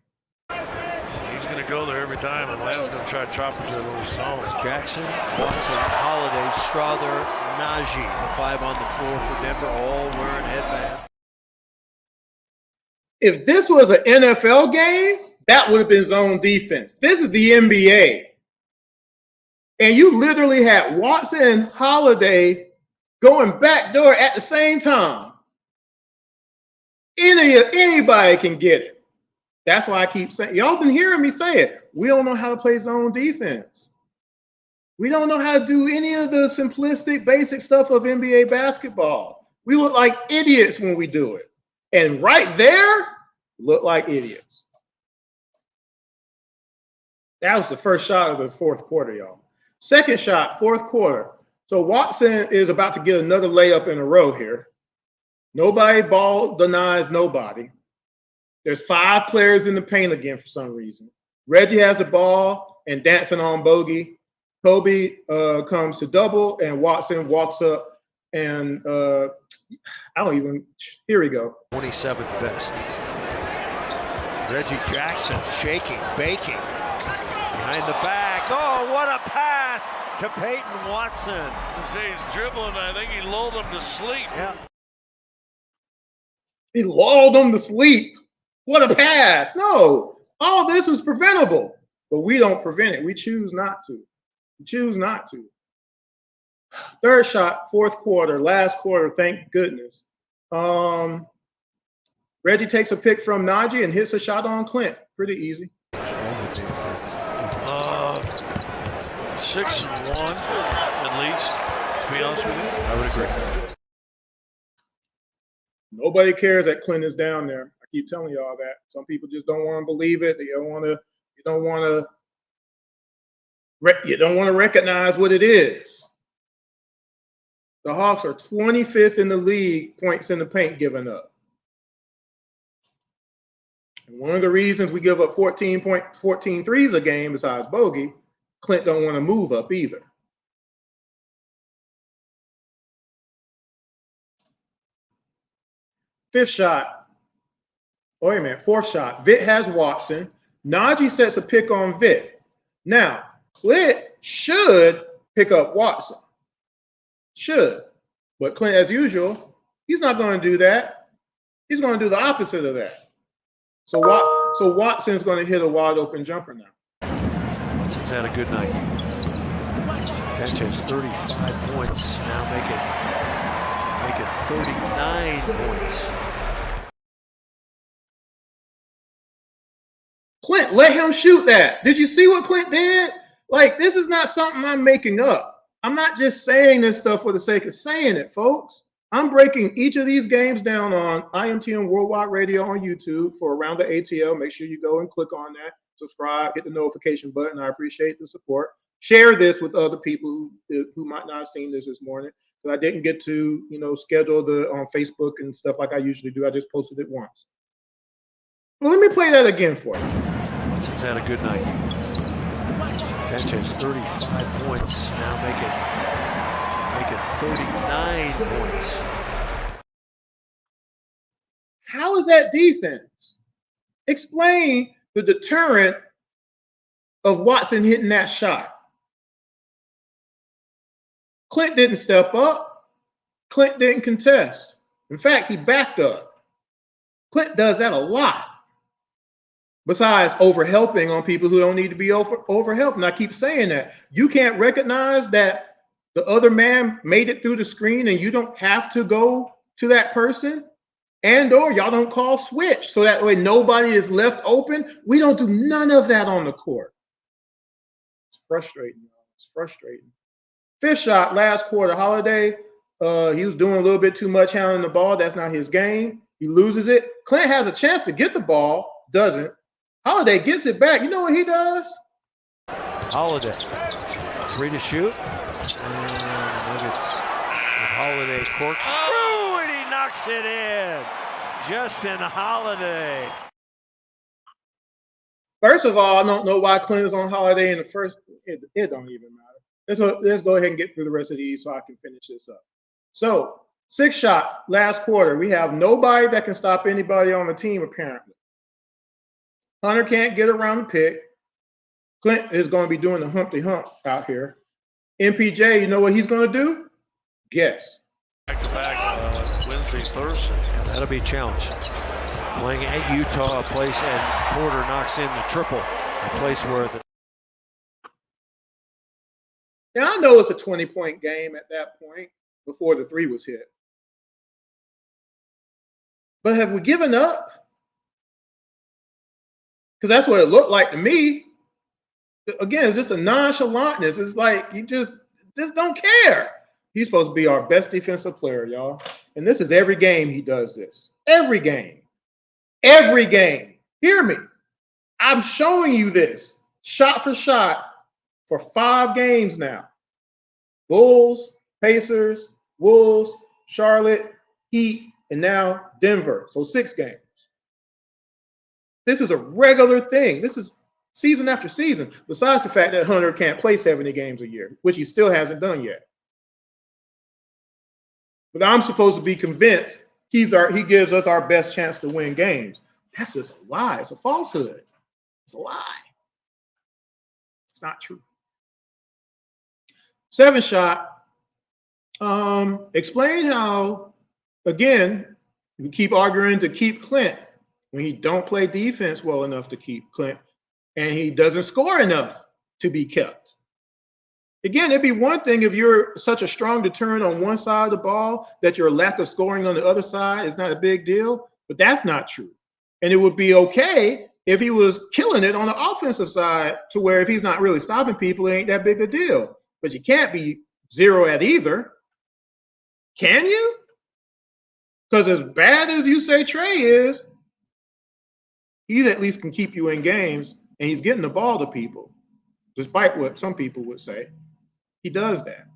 He's going to go there every time, and Atlanta's going to try to chop it to a little zone. Jackson, Watson, Holiday, Strother, Najee. The five on the floor for Denver, all wearing headbands. If this was an NFL game, that would have been zone defense. This is the NBA. And you literally had Watson and Holiday going backdoor at the same time. Anybody can get it. That's why I keep saying, y'all been hearing me say it. We don't know how to play zone defense. We don't know how to do any of the simplistic, basic stuff of NBA basketball. We look like idiots when we do it. And right there, look like idiots. That was the first shot of the fourth quarter, y'all. Second shot, fourth quarter. So Watson is about to get another layup in a row here. Nobody ball denies nobody. There's 5 players in the paint again for some reason. Reggie has the ball and dancing on Bogey. Kobe comes to double, and Watson walks up and here we go. 27th best. Reggie Jackson shaking, baking. Behind the back. Oh, what a pass pass to Peyton Watson. He's dribbling. I think he lulled him to sleep. Yeah. He lulled him to sleep. What a pass. No, all this was preventable, but we don't prevent it. We choose not to. We choose not to. Third shot, fourth quarter, last quarter, thank goodness. Reggie takes a pick from Najee and hits a shot on Clint. Pretty easy. 6-1 at least, to be honest with you. I would agree. Nobody cares that Clint is down there. I keep telling y'all that. Some people just don't want to believe it. You don't want to recognize what it is. The Hawks are 25th in the league points in the paint given up. And one of the reasons we give up 14 threes a game besides bogey, Clint don't want to move up either. Fifth shot. Oh, wait a minute. Fourth shot. Vitt has Watson. Najee sets a pick on Vitt. Now, Clint should pick up Watson. Should. But Clint, as usual, he's not going to do that. He's going to do the opposite of that. So Watson's going to hit a wide open jumper now. He's had a good night. Bench has 35 points. Now make it 39 points. Clint, let him shoot that. Did you see what Clint did? Like, this is not something I'm making up. I'm not just saying this stuff for the sake of saying it, folks. I'm breaking each of these games down on IMTM Worldwide Radio on YouTube for Around the ATL. Make sure you go and click on that, subscribe, hit the notification button. I appreciate the support. Share this with other people who might not have seen this morning. Because I didn't get to, schedule on Facebook and stuff like I usually do. I just posted it once. Well, let me play that again for you. He's had a good night. Bench has 35 points. Now make it 39 points. How is that defense? Explain the deterrent of Watson hitting that shot. Clint didn't step up. Clint didn't contest. In fact, he backed up. Clint does that a lot. Besides overhelping on people who don't need to be overhelped. And I keep saying that. You can't recognize that the other man made it through the screen and you don't have to go to that person. And or y'all don't call switch. So that way nobody is left open. We don't do none of that on the court. It's frustrating, y'all. It's frustrating. Fifth shot, last quarter, Holiday. He was doing a little bit too much handling the ball. That's not his game. He loses it. Clint has a chance to get the ball. Doesn't. Holiday gets it back. You know what he does? Holiday. 3 to shoot. And Nuggets with Holiday corkscrew, and he knocks it in. Justin Holiday. First of all, I don't know why Clint is on Holiday in the first. It don't even matter. Let's go ahead and get through the rest of these so I can finish this up. So, 6 shot, last quarter. We have nobody that can stop anybody on the team, apparently. Hunter can't get around the pick. Clint is going to be doing the Humpty Hump out here. MPJ, you know what he's going to do? Guess. Back-to-back Wednesday, Thursday. Yeah, that'll be a challenge. Playing at Utah, a place, and Porter knocks in the triple. A place where the Now, I know it's a 20-point game at that point before the 3 was hit. But have we given up? Because that's what it looked like to me. Again, it's just a nonchalantness. It's like you just don't care. He's supposed to be our best defensive player, y'all. And this is every game he does this. Every game. Every game. Hear me. I'm showing you this shot for shot for 5 games now. Bulls, Pacers, Wolves, Charlotte, Heat, and now Denver. So 6 games. This is a regular thing. This is season after season, besides the fact that Hunter can't play 70 games a year, which he still hasn't done yet. But I'm supposed to be convinced he gives us our best chance to win games. That's just a lie. It's a falsehood. It's a lie. It's not true. 7 shot. Explain how, again, we keep arguing to keep Clint when he don't play defense well enough to keep Clint, and he doesn't score enough to be kept. Again, it'd be one thing if you're such a strong deterrent on one side of the ball that your lack of scoring on the other side is not a big deal, but that's not true. And it would be okay if he was killing it on the offensive side to where if he's not really stopping people, it ain't that big a deal. But you can't be 0 at either. Can you? Because as bad as you say Trae is, he at least can keep you in games, and he's getting the ball to people, despite what some people would say. He does that.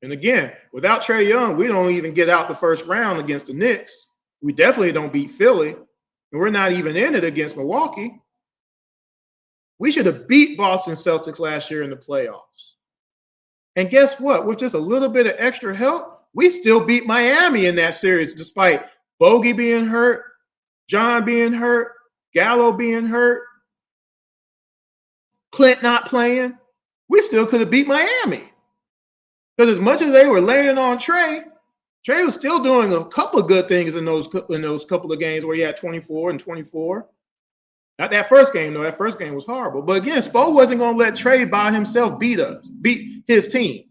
And again, without Trae Young, we don't even get out the first round against the Knicks. We definitely don't beat Philly, and we're not even in it against Milwaukee. We should have beat Boston Celtics last year in the playoffs. And guess what? With just a little bit of extra help, we still beat Miami in that series, despite Bogey being hurt, John being hurt, Gallo being hurt, Clint not playing. We still could have beat Miami. Because as much as they were laying on Trae was still doing a couple of good things in those couple of games where he had 24 and 24. Not that first game, though. That first game was horrible. But again, Spo wasn't going to let Trae by himself beat his team.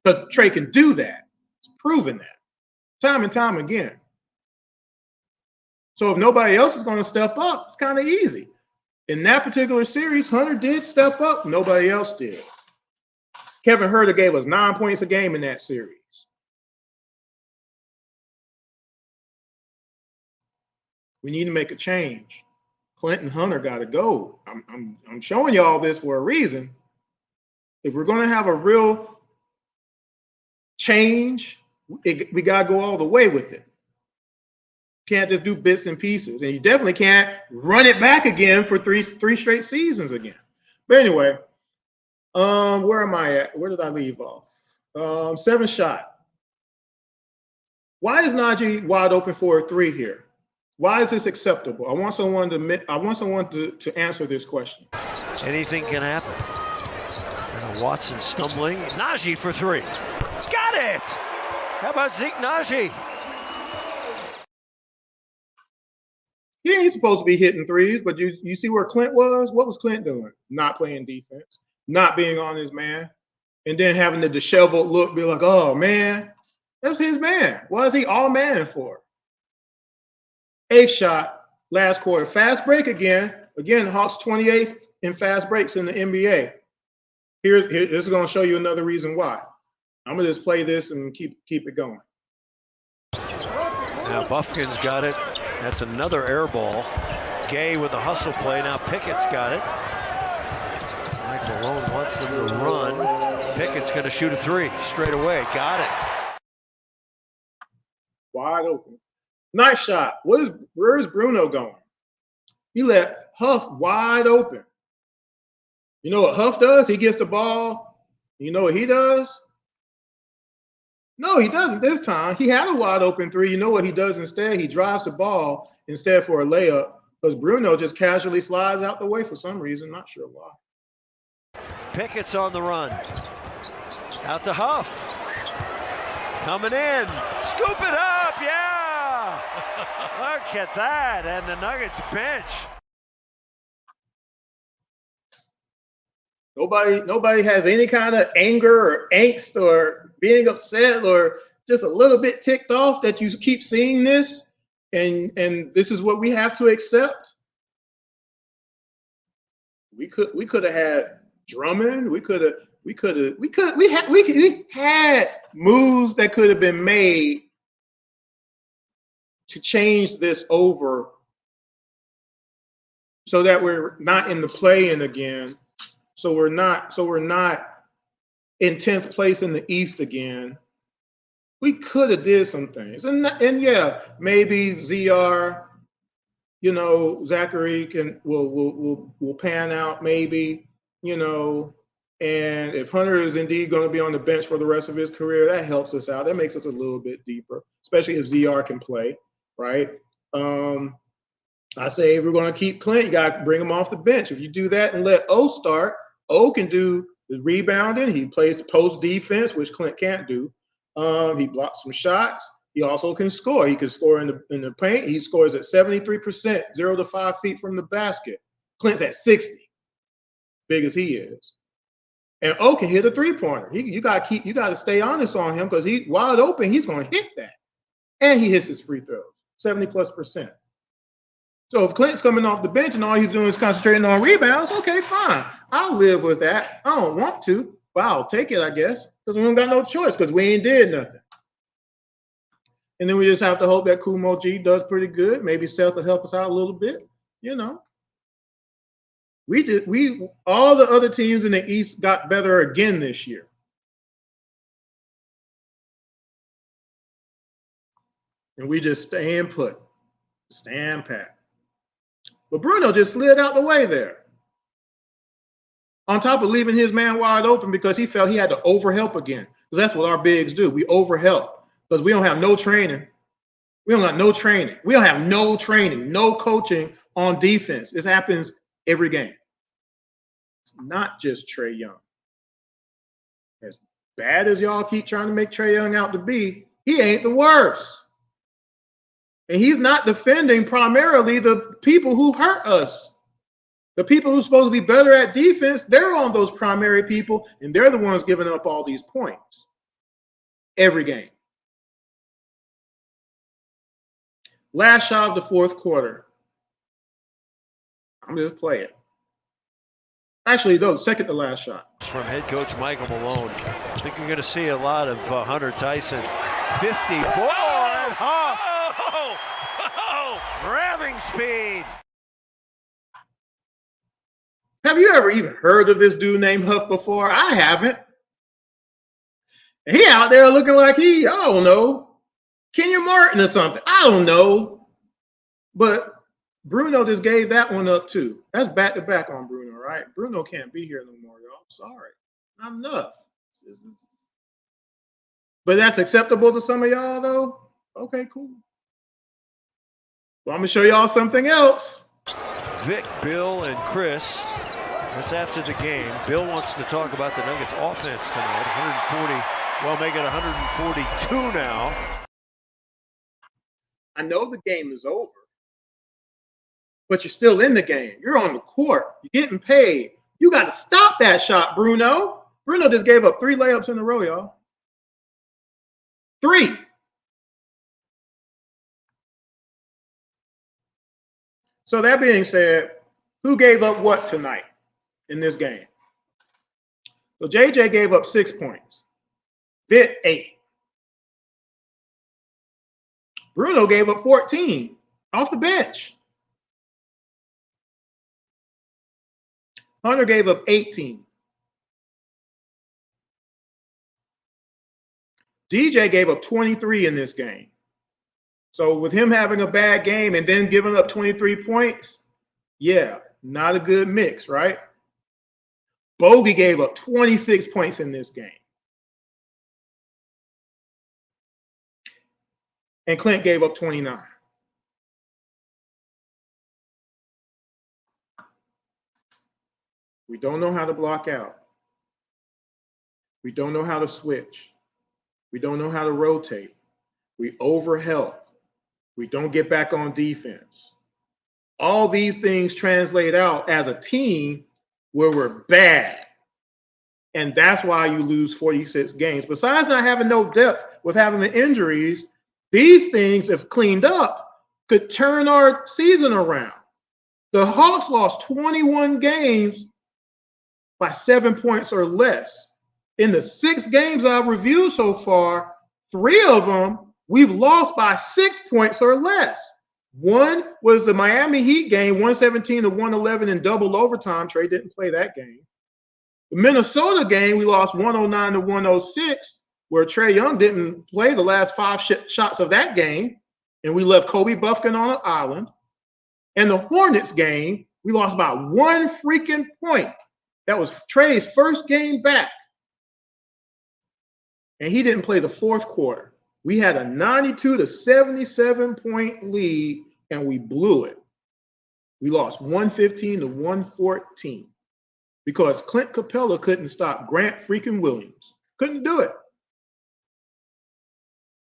Because Trae can do that. It's proven that. Time and time again. So if nobody else is going to step up, it's kind of easy. In that particular series, Hunter did step up. Nobody else did. Kevin Huerter gave us 9 points a game in that series. We need to make a change. Clint and Hunter got to go. I'm showing you all this for a reason. If we're going to have a real change, we got to go all the way with it. Can't just do bits and pieces. And you definitely can't run it back again for three straight seasons again. But anyway, where am I at? Where did I leave off? 7 shot. Why is Najee wide open for a 3 here? Why is this acceptable? I want someone to answer this question. Anything can happen. Watson stumbling. Najee for 3. Got it! How about Zeke Najee? He ain't supposed to be hitting threes, but you see where Clint was? What was Clint doing? Not playing defense, not being on his man, and then having the disheveled look, be like, oh, man, that's his man. What is he all man for? 8th shot, last quarter. Fast break again. Again, Hawks 28th in fast breaks in the NBA. This is going to show you another reason why. I'm going to just play this and keep it going. Now Buffkin's got it. That's another air ball. Gay with a hustle play. Now Pickett's got it. Mike Malone wants them to run. Pickett's going to shoot a 3 straight away. Got it. Wide open. Nice shot. Where is Bruno going? He let Huff wide open. You know what Huff does? He gets the ball. You know what he does? No, he doesn't this time. He had a wide open 3. You know what he does instead? He drives the ball instead for a layup because Bruno just casually slides out the way for some reason. Not sure why. Pickett's on the run. Out to Huff. Coming in. Scoop it up. Yeah. Look at that. And the Nuggets bench. Nobody has any kind of anger or angst or being upset or just a little bit ticked off that you keep seeing this and this is what we have to accept. We could have had Drummond. We had moves that could have been made to change this over so that we're not in the play-in again. So we're not in 10th place in the East again. We could have did some things. And yeah, maybe ZR, Zachary will pan out maybe, and if Hunter is indeed going to be on the bench for the rest of his career, that helps us out. That makes us a little bit deeper, especially if ZR can play, right? I say if we're going to keep Clint, you got to bring him off the bench. If you do that and let O start, O can do rebounding. He plays post defense, which Clint can't do. He blocks some shots. He also can score. He can score in the paint. He scores at 73%, 0 to 5 feet from the basket. Clint's at 60, big as he is. And O can hit a three-pointer. You got to stay honest on him because he wide open. He's going to hit that, and he hits his free throws, 70+%. So if Clint's coming off the bench and all he's doing is concentrating on rebounds, okay, fine. I'll live with that. I don't want to, but I'll take it, I guess, because we don't got no choice because we ain't did nothing. And then we just have to hope that Kumo G does pretty good. Maybe Seth will help us out a little bit. You know, all the other teams in the East got better again this year. And we just stand put, stand pat. But Bruno just slid out the way there. On top of leaving his man wide open because he felt he had to overhelp again. Because that's what our bigs do. We overhelp because we don't have no training. We don't have no training. We don't have no training, no coaching on defense. This happens every game. It's not just Trae Young. As bad as y'all keep trying to make Trae Young out to be, he ain't the worst. And he's not defending primarily the people who hurt us. The people who's supposed to be better at defense, they're on those primary people, and they're the ones giving up all these points every game. Last shot of the fourth quarter. I'm just playing. Actually, though, second to last shot. From head coach Michael Malone. I think you're going to see a lot of Hunter Tyson. 54 and Huff. Ramming speed. Have you ever even heard of this dude named Huff before? I haven't. And he out there looking like I don't know, Kenya Martin or something. I don't know. But Bruno just gave that one up too. That's back-to-back on Bruno, right? Bruno can't be here no more, y'all. Sorry. Not enough. But that's acceptable to some of y'all, though? Okay, cool. Well, I'm going to show y'all something else. Vic, Bill, and Chris. That's after the game. Bill wants to talk about the Nuggets offense tonight. 140, well, make it 142 now. I know the game is over, but you're still in the game. You're on the court. You're getting paid. You got to stop that shot, Bruno. Bruno just gave up 3 layups in a row, y'all. 3. So that being said, who gave up what tonight in this game? So JJ gave up 6 points. Vic 8. Bruno gave up 14 off the bench. Hunter gave up 18. DJ gave up 23 in this game. So with him having a bad game and then giving up 23 points, yeah, not a good mix, right? Bogey gave up 26 points in this game. And Clint gave up 29. We don't know how to block out. We don't know how to switch. We don't know how to rotate. We overhelp. We don't get back on defense. All these things translate out as a team where we're bad. And that's why you lose 46 games. Besides not having no depth with having the injuries, these things, if cleaned up, could turn our season around. The Hawks lost 21 games by 7 points or less. In the 6 games I've reviewed so far, 3 of them we've lost by 6 points or less. One was the Miami Heat game, 117 to 111 in double overtime. Trae didn't play that game. The Minnesota game, we lost 109 to 106, where Trae Young didn't play the last 5 shots of that game, and we left Kobe Buffkin on an island. And the Hornets game, we lost by 1 freaking point. That was Trae's first game back. And he didn't play the fourth quarter. We had a 92 to 77 point lead, and we blew it. We lost 115 to 114. because Clint Capella couldn't stop Grant freaking Williams. Couldn't do it.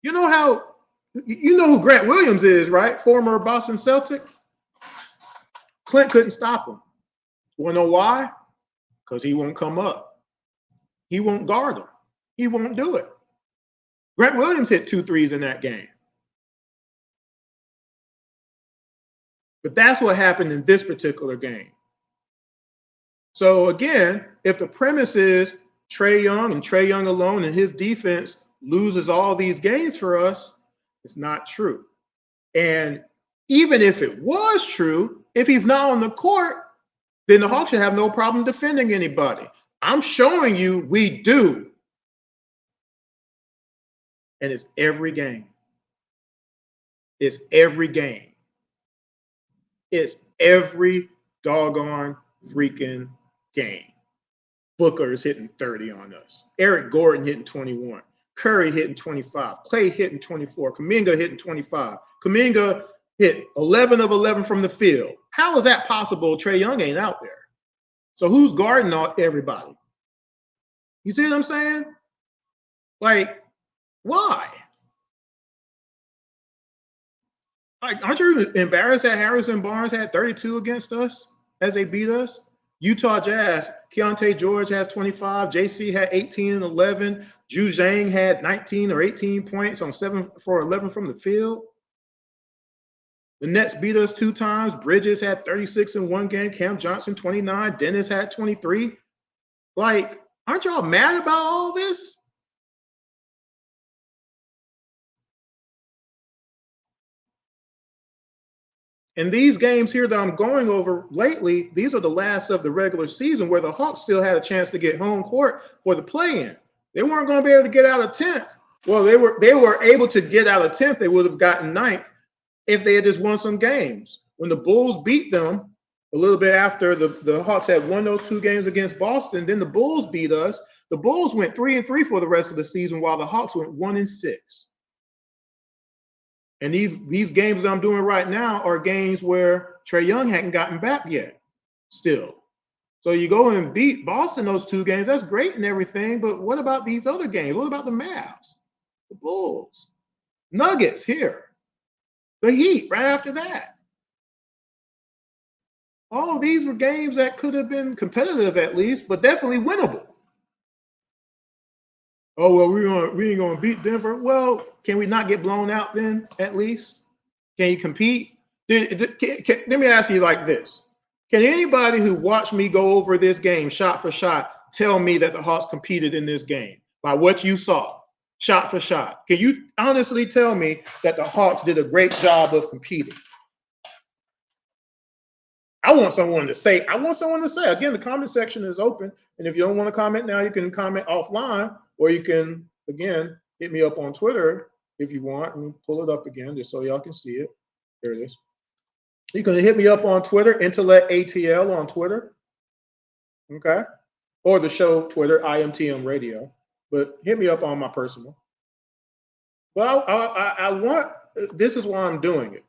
You know who Grant Williams is, right? Former Boston Celtic. Clint couldn't stop him. Want to know why? Because he won't come up. He won't guard him. He won't do it. Grant Williams hit 2 threes in that game. But that's what happened in this particular game. So again, if the premise is Trae Young and Trae Young alone and his defense loses all these games for us, it's not true. And even if it was true, if he's not on the court, then the Hawks should have no problem defending anybody. I'm showing you we do. And it's every game. It's every game. It's every doggone freaking game. Booker is hitting 30 on us. Eric Gordon hitting 21. Curry hitting 25. Clay hitting 24. Kuminga hitting 25. Kuminga hit 11 of 11 from the field. How is that possible? Trae Young ain't out there. So who's guarding everybody? You see what I'm saying? Like, why? Like, aren't you embarrassed that Harrison Barnes had 32 against us as they beat us? Utah Jazz, Keontae George has 25. JC had 18 and 11. Zhu Zhang had 19 or 18 points on 7 for 11 from the field. The Nets beat us 2 times. Bridges had 36 in one game. Cam Johnson, 29. Dennis had 23. Like, aren't y'all mad about all this? And these games here that I'm going over lately, these are the last of the regular season where the Hawks still had a chance to get home court for the play-in. They weren't going to be able to get out of 10th. Well, they were able to get out of 10th. They would have gotten 9th if they had just won some games. When the Bulls beat them a little bit after the Hawks had won those 2 games against Boston, then the Bulls beat us. The Bulls went 3-3 for the rest of the season while the Hawks went 1-6. And these games that I'm doing right now are games where Trae Young hadn't gotten back yet still. So you go and beat Boston those 2 games, that's great and everything, but what about these other games? What about the Mavs, the Bulls, Nuggets here, the Heat right after that? All these were games that could have been competitive at least, but definitely winnable. Oh, well, we ain't gonna beat Denver. Well, can we not get blown out then, at least? Can you compete? Let me ask you like this. Can anybody who watched me go over this game shot for shot tell me that the Hawks competed in this game by what you saw, shot for shot? Can you honestly tell me that the Hawks did a great job of competing? I want someone to say. Again, the comment section is open. And if you don't want to comment now, you can comment offline. Or you can, again, hit me up on Twitter if you want. And pull it up again just so y'all can see it. There it is. You can hit me up on Twitter, Intellect ATL on Twitter. Okay? Or the show Twitter, IMTM Radio. But hit me up on my personal. Well, I want, this is why I'm doing it.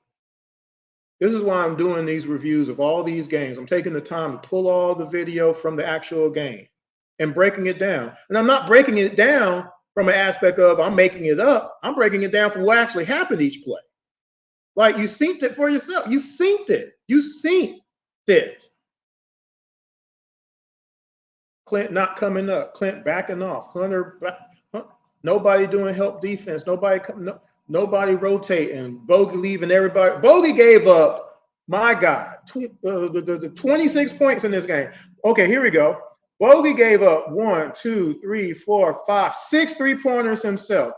This is why I'm doing these reviews of all these games. I'm taking the time to pull all the video from the actual game and breaking it down. And I'm not breaking it down from an aspect of I'm making it up. I'm breaking it down from what actually happened each play. Like, you synced it for yourself. You synced it. You synced it. Clint not coming up. Clint backing off. Hunter, nobody doing help defense. Nobody rotating. Bogey leaving everybody. Bogey gave up, my God, 26 points in this game. Okay, here we go. Bogey gave up 1, 2, 3, 4, 5, 6 3-pointers himself.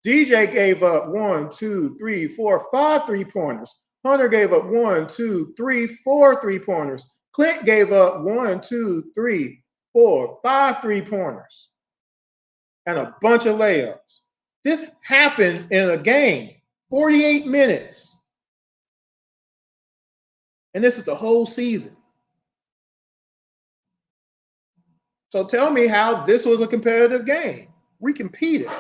DJ gave up 1, 2, 3, 4, 5 3-pointers. Hunter gave up 1, 2, 3, 4 3-pointers. Clint gave up 1, 2, 3, 4, 5 3-pointers. And a bunch of layups. This happened in a game, 48 minutes. And this is the whole season. So tell me how this was a competitive game. We competed.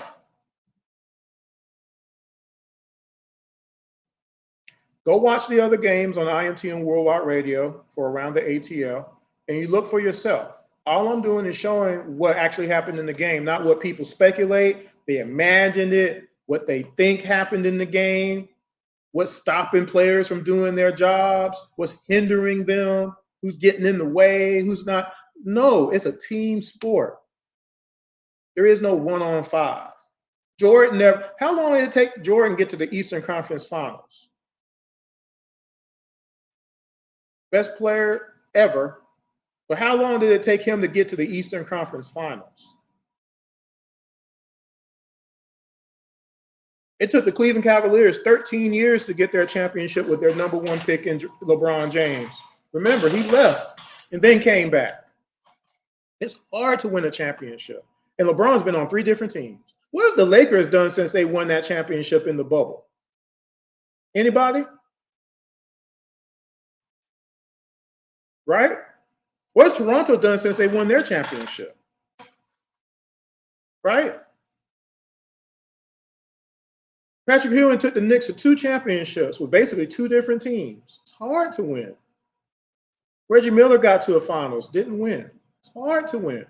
Go watch the other games on IMTM Worldwide Radio for Around the ATL, and you look for yourself. All I'm doing is showing what actually happened in the game, not what people speculate. They imagined it, what they think happened in the game, what's stopping players from doing their jobs, what's hindering them, who's getting in the way, who's not. No, it's a team sport. There is no 1-on-5. Jordan never. How long did it take Jordan to get to the Eastern Conference Finals? Best player ever. But how long did it take him to get to the Eastern Conference Finals? It took the Cleveland Cavaliers 13 years to get their championship with their #1 pick in LeBron James. Remember, he left and then came back. It's hard to win a championship. And LeBron's been on 3 different teams. What have the Lakers done since they won that championship in the bubble? Anybody? Right? What's Toronto done since they won their championship? Right? Patrick Ewing took the Knicks to 2 championships with basically 2 different teams. It's hard to win. Reggie Miller got to a finals, didn't win. It's hard to win.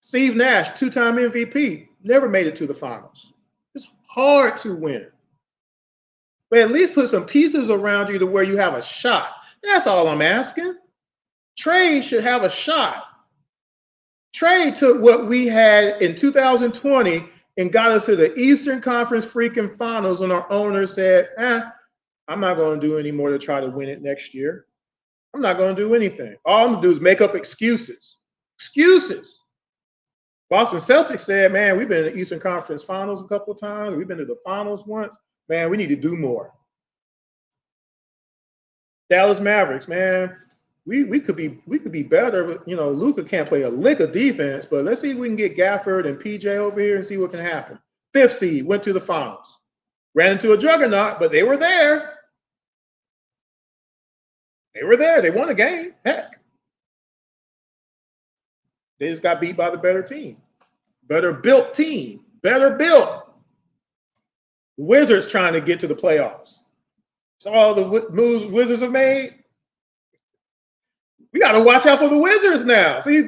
Steve Nash, 2-time MVP, never made it to the finals. It's hard to win. But at least put some pieces around you to where you have a shot. That's all I'm asking. Trae should have a shot. Trae took what we had in 2020 and got us to the Eastern Conference freaking finals, and our owner said, I'm not going to do any more to try to win it next year. I'm not going to do anything. All I'm going to do is make up excuses. Excuses. Boston Celtics said, man, we've been in the Eastern Conference Finals a couple of times. We've been to the finals once. Man, we need to do more. Dallas Mavericks, man, we could be better, but Luka can't play a lick of defense, but let's see if we can get Gafford and PJ over here and see what can happen. 5th seed, went to the finals. Ran into a juggernaut, but they were there. They were there. They won a game. Heck. They just got beat by the better team. Better built team. Better built. The Wizards trying to get to the playoffs. So all the moves Wizards have made. We got to watch out for the Wizards now. See,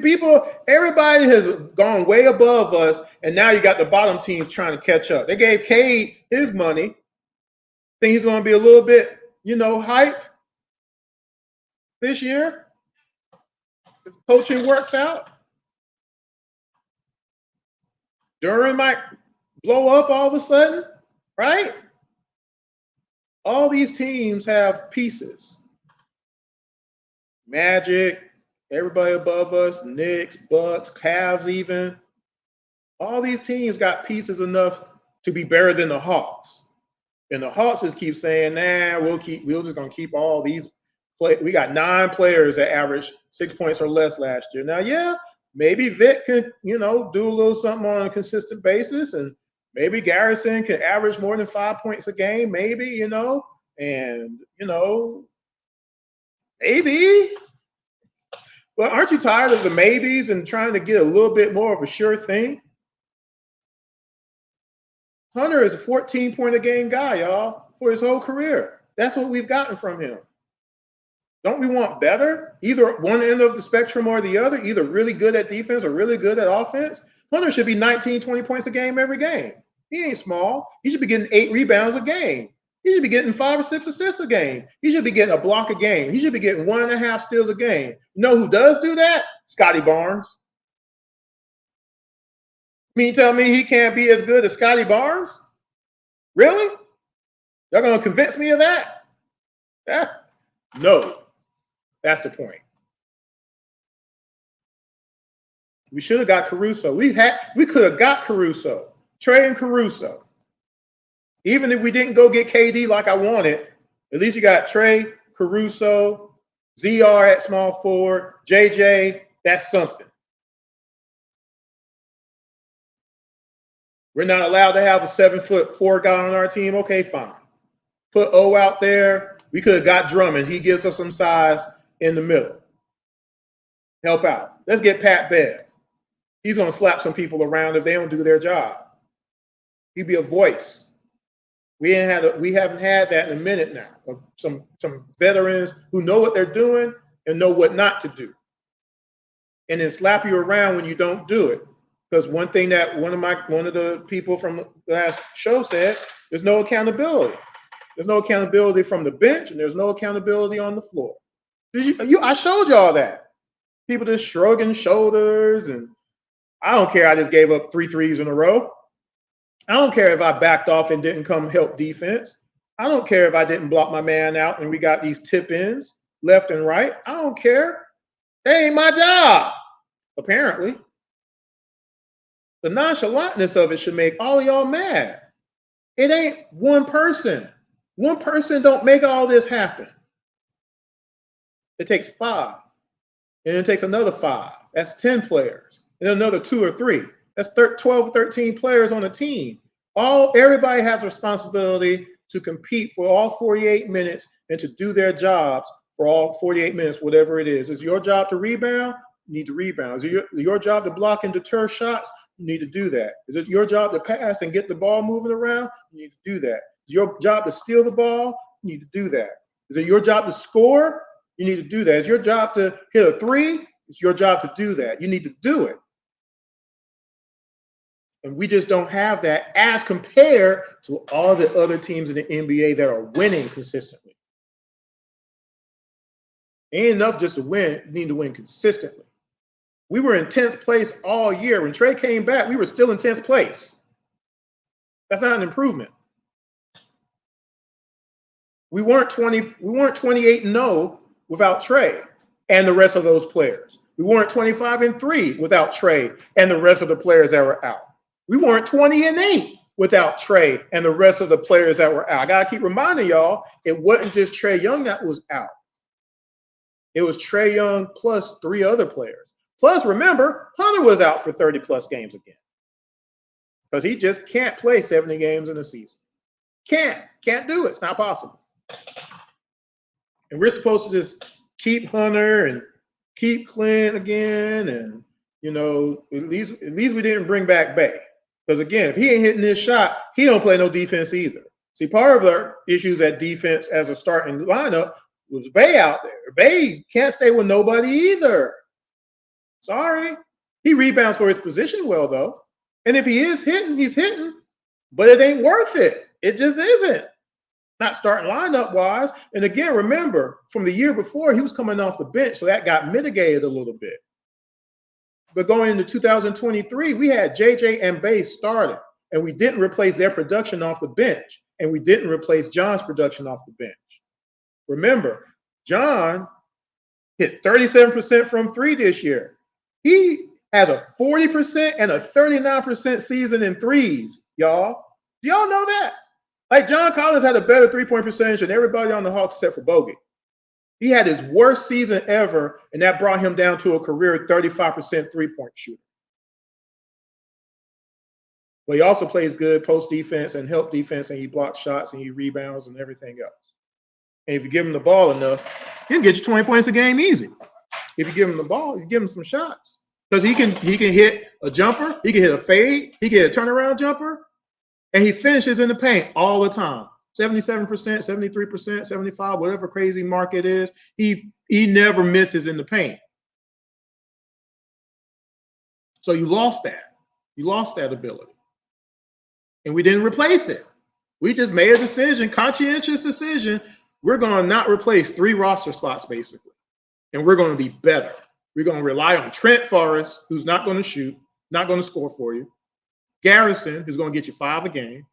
everybody has gone way above us, and now you got the bottom teams trying to catch up. They gave Cade his money. Think he's going to be a little bit, hype this year? If coaching works out. Duran might blow up all of a sudden, right? All these teams have pieces. Magic, everybody above us, Knicks, Bucks, Cavs even. All these teams got pieces enough to be better than the Hawks. And the Hawks just keep saying, we're just going to keep all these. We got 9 players that averaged 6 points or less last year. Now, maybe Vic can, do a little something on a consistent basis. And maybe Garrison can average more than 5 points a game, maybe, and, maybe. But aren't you tired of the maybes and trying to get a little bit more of a sure thing? Hunter is a 14-point-a-game guy, y'all, for his whole career. That's what we've gotten from him. Don't we want better? Either one end of the spectrum or the other, either really good at defense or really good at offense. Hunter should be 19, 20 points a game every game. He ain't small. He should be getting 8 rebounds a game. He should be getting 5 or 6 assists a game. He should be getting a block a game. He should be getting 1.5 steals a game. You know who does do that? Scotty Barnes. You tell me he can't be as good as Scotty Barnes? Really? Y'all going to convince me of that? Yeah. No. That's the point. We should have got Caruso. We could have got Caruso. Trae and Caruso. Even if we didn't go get KD like I wanted, at least you got Trae, Caruso, ZR at small forward, JJ. That's something. We're not allowed to have a 7'4" guy on our team. Okay, fine. Put O out there. We could have got Drummond. He gives us some size in the middle. Help out. Let's get Pat Bev. He's going to slap some people around if they don't do their job. He'd be a voice. We haven't had that in a minute now. Of some veterans who know what they're doing and know what not to do. and then slap you around when you don't do it. Because one thing that one of the people from the last show said, there's no accountability. There's no accountability from the bench, and there's no accountability on the floor. I showed y'all that. People just shrugging shoulders, and I don't care. I just gave up 3 threes in a row. I don't care if I backed off and didn't come help defense. I don't care if I didn't block my man out and we got these tip-ins left and right. I don't care. That ain't my job, apparently. The nonchalantness of it should make all of y'all mad. It ain't one person. One person don't make all this happen. It takes 5. And it takes another 5. That's 10 players. And another 2 or 3. That's 12 or 13 players on a team. Everybody has a responsibility to compete for all 48 minutes and to do their jobs for all 48 minutes, whatever it is. Is it your job to rebound? You need to rebound. Is it your job to block and deter shots? You need to do that. Is it your job to pass and get the ball moving around? You need to do that. Is it your job to steal the ball? You need to do that. Is it your job to score? You need to do that. Is your job to hit a 3? It's your job to do that. You need to do it. And we just don't have that as compared to all the other teams in the NBA that are winning consistently. Ain't enough just to win. You need to win consistently. We were in 10th place all year. When Trae came back, we were still in 10th place. That's not an improvement. We weren't 28-0 without Trae and the rest of those players. We weren't 25-3 without Trae and the rest of the players that were out. We weren't 20-8 without Trae and the rest of the players that were out. I gotta keep reminding y'all, it wasn't just Trae Young that was out. It was Trae Young plus 3 other players. Plus, remember, Hunter was out for 30-plus games again. Because he just can't play 70 games in a season. Can't do it. It's not possible. And we're supposed to just keep Hunter and keep Clint again. And, at least we didn't bring back Bay. Because, again, if he ain't hitting this shot, he don't play no defense either. See, part of the issues at defense as a starting lineup was Bay out there. Bay can't stay with nobody either. Sorry. He rebounds for his position well, though. And if he is hitting, he's hitting. But it ain't worth it. It just isn't. Not starting lineup-wise. And again, remember, from the year before, he was coming off the bench, so that got mitigated a little bit. But going into 2023, we had JJ and Bay starting, and we didn't replace their production off the bench, and we didn't replace John's production off the bench. Remember, John hit 37% from 3 this year. He has a 40% and a 39% season in threes, y'all. Do y'all know that? Like, John Collins had a better three-point percentage than everybody on the Hawks except for Bogey. He had his worst season ever, and that brought him down to a career 35% three-point shooter. But he also plays good post defense and help defense, and he blocks shots and he rebounds and everything else. And if you give him the ball enough, he'll get you 20 points a game easy. If you give him the ball, you give him some shots. Because he can hit a jumper, he can hit a fade, he can hit a turnaround jumper, and he finishes in the paint all the time. 77%, 73%, 75%, whatever crazy mark it is, he never misses in the paint. So you lost that. You lost that ability. And we didn't replace it. We just made a decision, conscientious decision. We're going to not replace 3 roster spots, basically. And we're going to be better. We're going to rely on Trent Forrest, who's not going to shoot, not going to score for you. Garrison, who's going to get you 5 a game.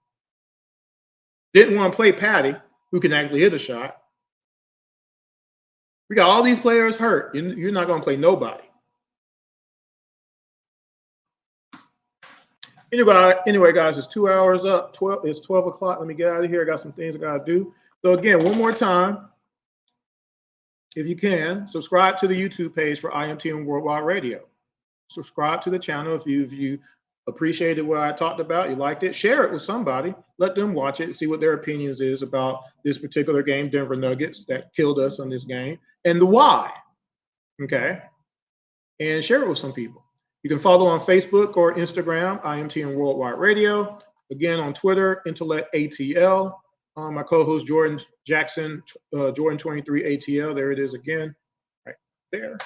Didn't want to play Patty, who can actually hit a shot. We got all these players hurt. You're not going to play nobody. Anyway, guys, it's 2 hours up. It's 12 o'clock. Let me get out of here. I got some things I got to do. So, again, one more time, if you can, subscribe to the YouTube page for IMTM Worldwide Radio. Subscribe to the channel if you appreciated what I talked about, you liked it, share it with somebody, let them watch it, see what their opinions is about this particular game, Denver Nuggets, that killed us on this game, and the why, okay? And share it with some people. You can follow on Facebook or Instagram, IMTM Worldwide Radio. Again, on Twitter, Intellect ATL. My co-host, Jordan Jackson, Jordan 23 ATL. There it is again, right there.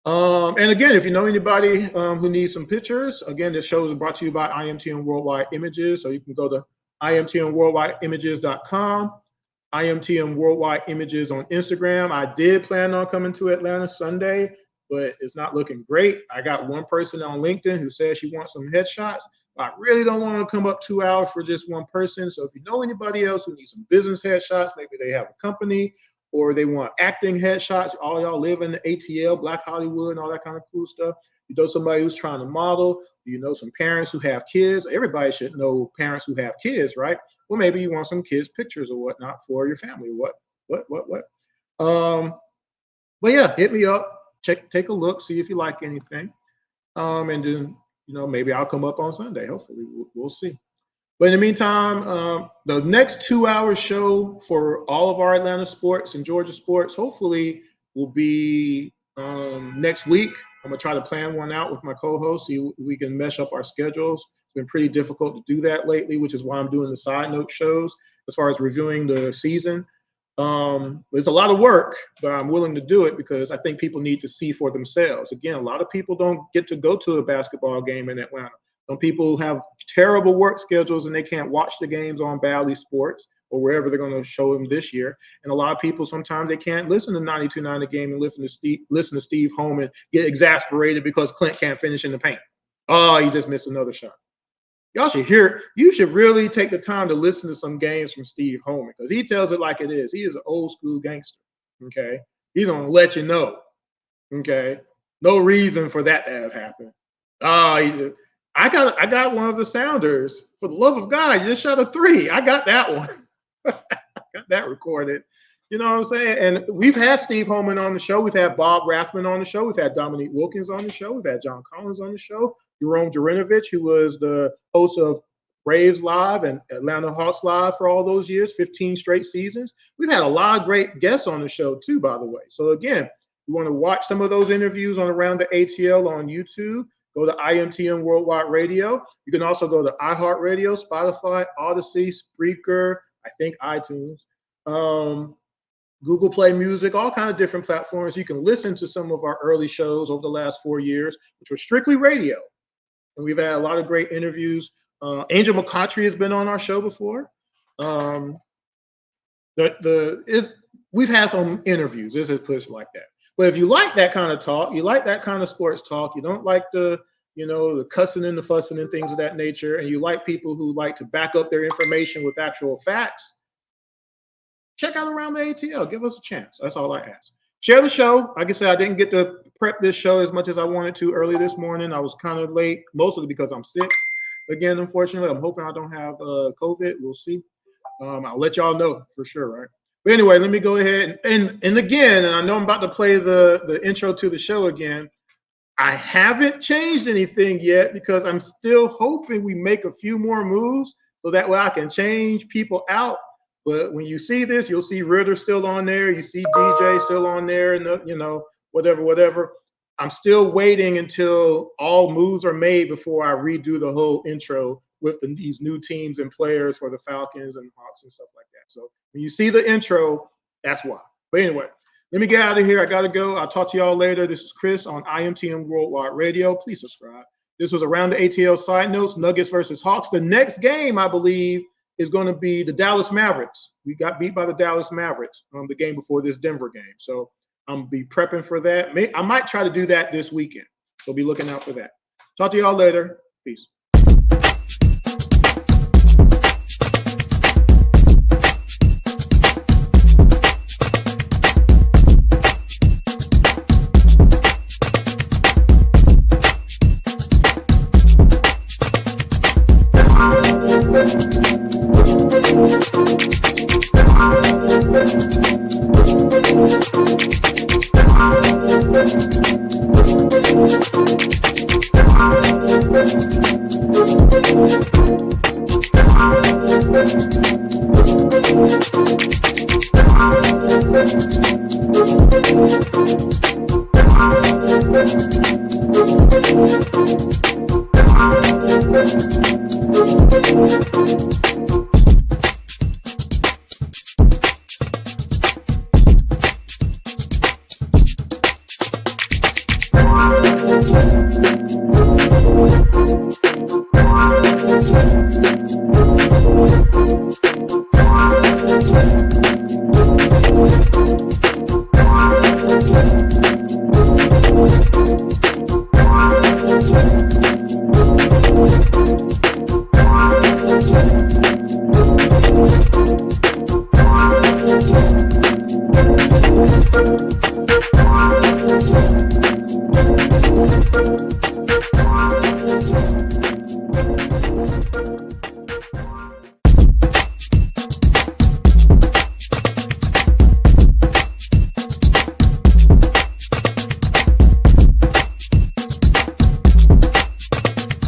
And again, if you know anybody who needs some pictures, again, this show is brought to you by IMTM Worldwide Images. So you can go to imtmworldwideimages.com, IMTM Worldwide Images on Instagram. I did plan on coming to Atlanta Sunday, but it's not looking great. I got one person on LinkedIn who says she wants some headshots. I really don't want to come up 2 hours for just one person. So if you know anybody else who needs some business headshots, maybe they have a company or they want acting headshots, all y'all live in the ATL, Black Hollywood, and all that kind of cool stuff. You know somebody who's trying to model, you know some parents who have kids. Everybody should know parents who have kids, right? Well, maybe you want some kids' pictures or whatnot for your family. What? But yeah, hit me up, take a look, see if you like anything. And then, maybe I'll come up on Sunday. Hopefully, we'll see. But in the meantime, the next 2-hour show for all of our Atlanta sports and Georgia sports, hopefully, will be next week. I'm going to try to plan one out with my co-host, see if we can mesh up our schedules. It's been pretty difficult to do that lately, which is why I'm doing the side note shows as far as reviewing the season. It's a lot of work, but I'm willing to do it because I think people need to see for themselves. Again, a lot of people don't get to go to a basketball game in Atlanta. Some people have terrible work schedules and they can't watch the games on Bally Sports or wherever they're going to show them this year. And a lot of people, sometimes they can't listen to 92.9 The Game and listen to Steve Holman get exasperated because Clint can't finish in the paint. Oh, he just missed another shot. You should really take the time to listen to some games from Steve Holman because he tells it like it is. He is an old school gangster, okay? He's going to let you know, okay? No reason for that to have happened. I got one of the Sounders. For the love of God, you just shot a 3. I got that one. Got that recorded. You know what I'm saying? And we've had Steve Holman on the show. We've had Bob Rathman on the show. We've had Dominique Wilkins on the show. We've had John Collins on the show. Jerome Jurinovich, who was the host of Braves Live and Atlanta Hawks Live for all those years, 15 straight seasons. We've had a lot of great guests on the show too, by the way. So again, you want to watch some of those interviews on Around the ATL on YouTube, go to IMTM Worldwide Radio. You can also go to iHeartRadio, Spotify, Odyssey, Spreaker, I think iTunes, Google Play Music, all kinds of different platforms. You can listen to some of our early shows over the last 4 years, which were strictly radio. And we've had a lot of great interviews. Angel McCoughtry has been on our show before. We've had some interviews. This is pushed like that. But if you like that kind of talk, you like that kind of sports talk, you don't like the cussing and the fussing and things of that nature, and you like people who like to back up their information with actual facts, check out Around the ATL. Give us a chance. That's all I ask. Share the show. Like I said, I didn't get to prep this show as much as I wanted to early this morning. I was kind of late, mostly because I'm sick. Again, unfortunately, I'm hoping I don't have COVID. We'll see. I'll let y'all know for sure, right? But anyway, let me go ahead and again, and I know I'm about to play the intro to the show again. I haven't changed anything yet because I'm still hoping we make a few more moves so that way I can change people out. But when you see this, you'll see Ritter still on there. You see DJ still on there, and whatever. I'm still waiting until all moves are made before I redo the whole intro with these new teams and players for the Falcons and Hawks and stuff like that. So when you see the intro, that's why. But anyway, let me get out of here. I got to go. I'll talk to y'all later. This is Chris on IMTM Worldwide Radio. Please subscribe. This was Around the ATL Side Notes, Nuggets versus Hawks. The next game, I believe, is going to be the Dallas Mavericks. We got beat by the Dallas Mavericks the game before this Denver game. So I'm going to be prepping for that. I might try to do that this weekend. So be looking out for that. Talk to y'all later. Peace.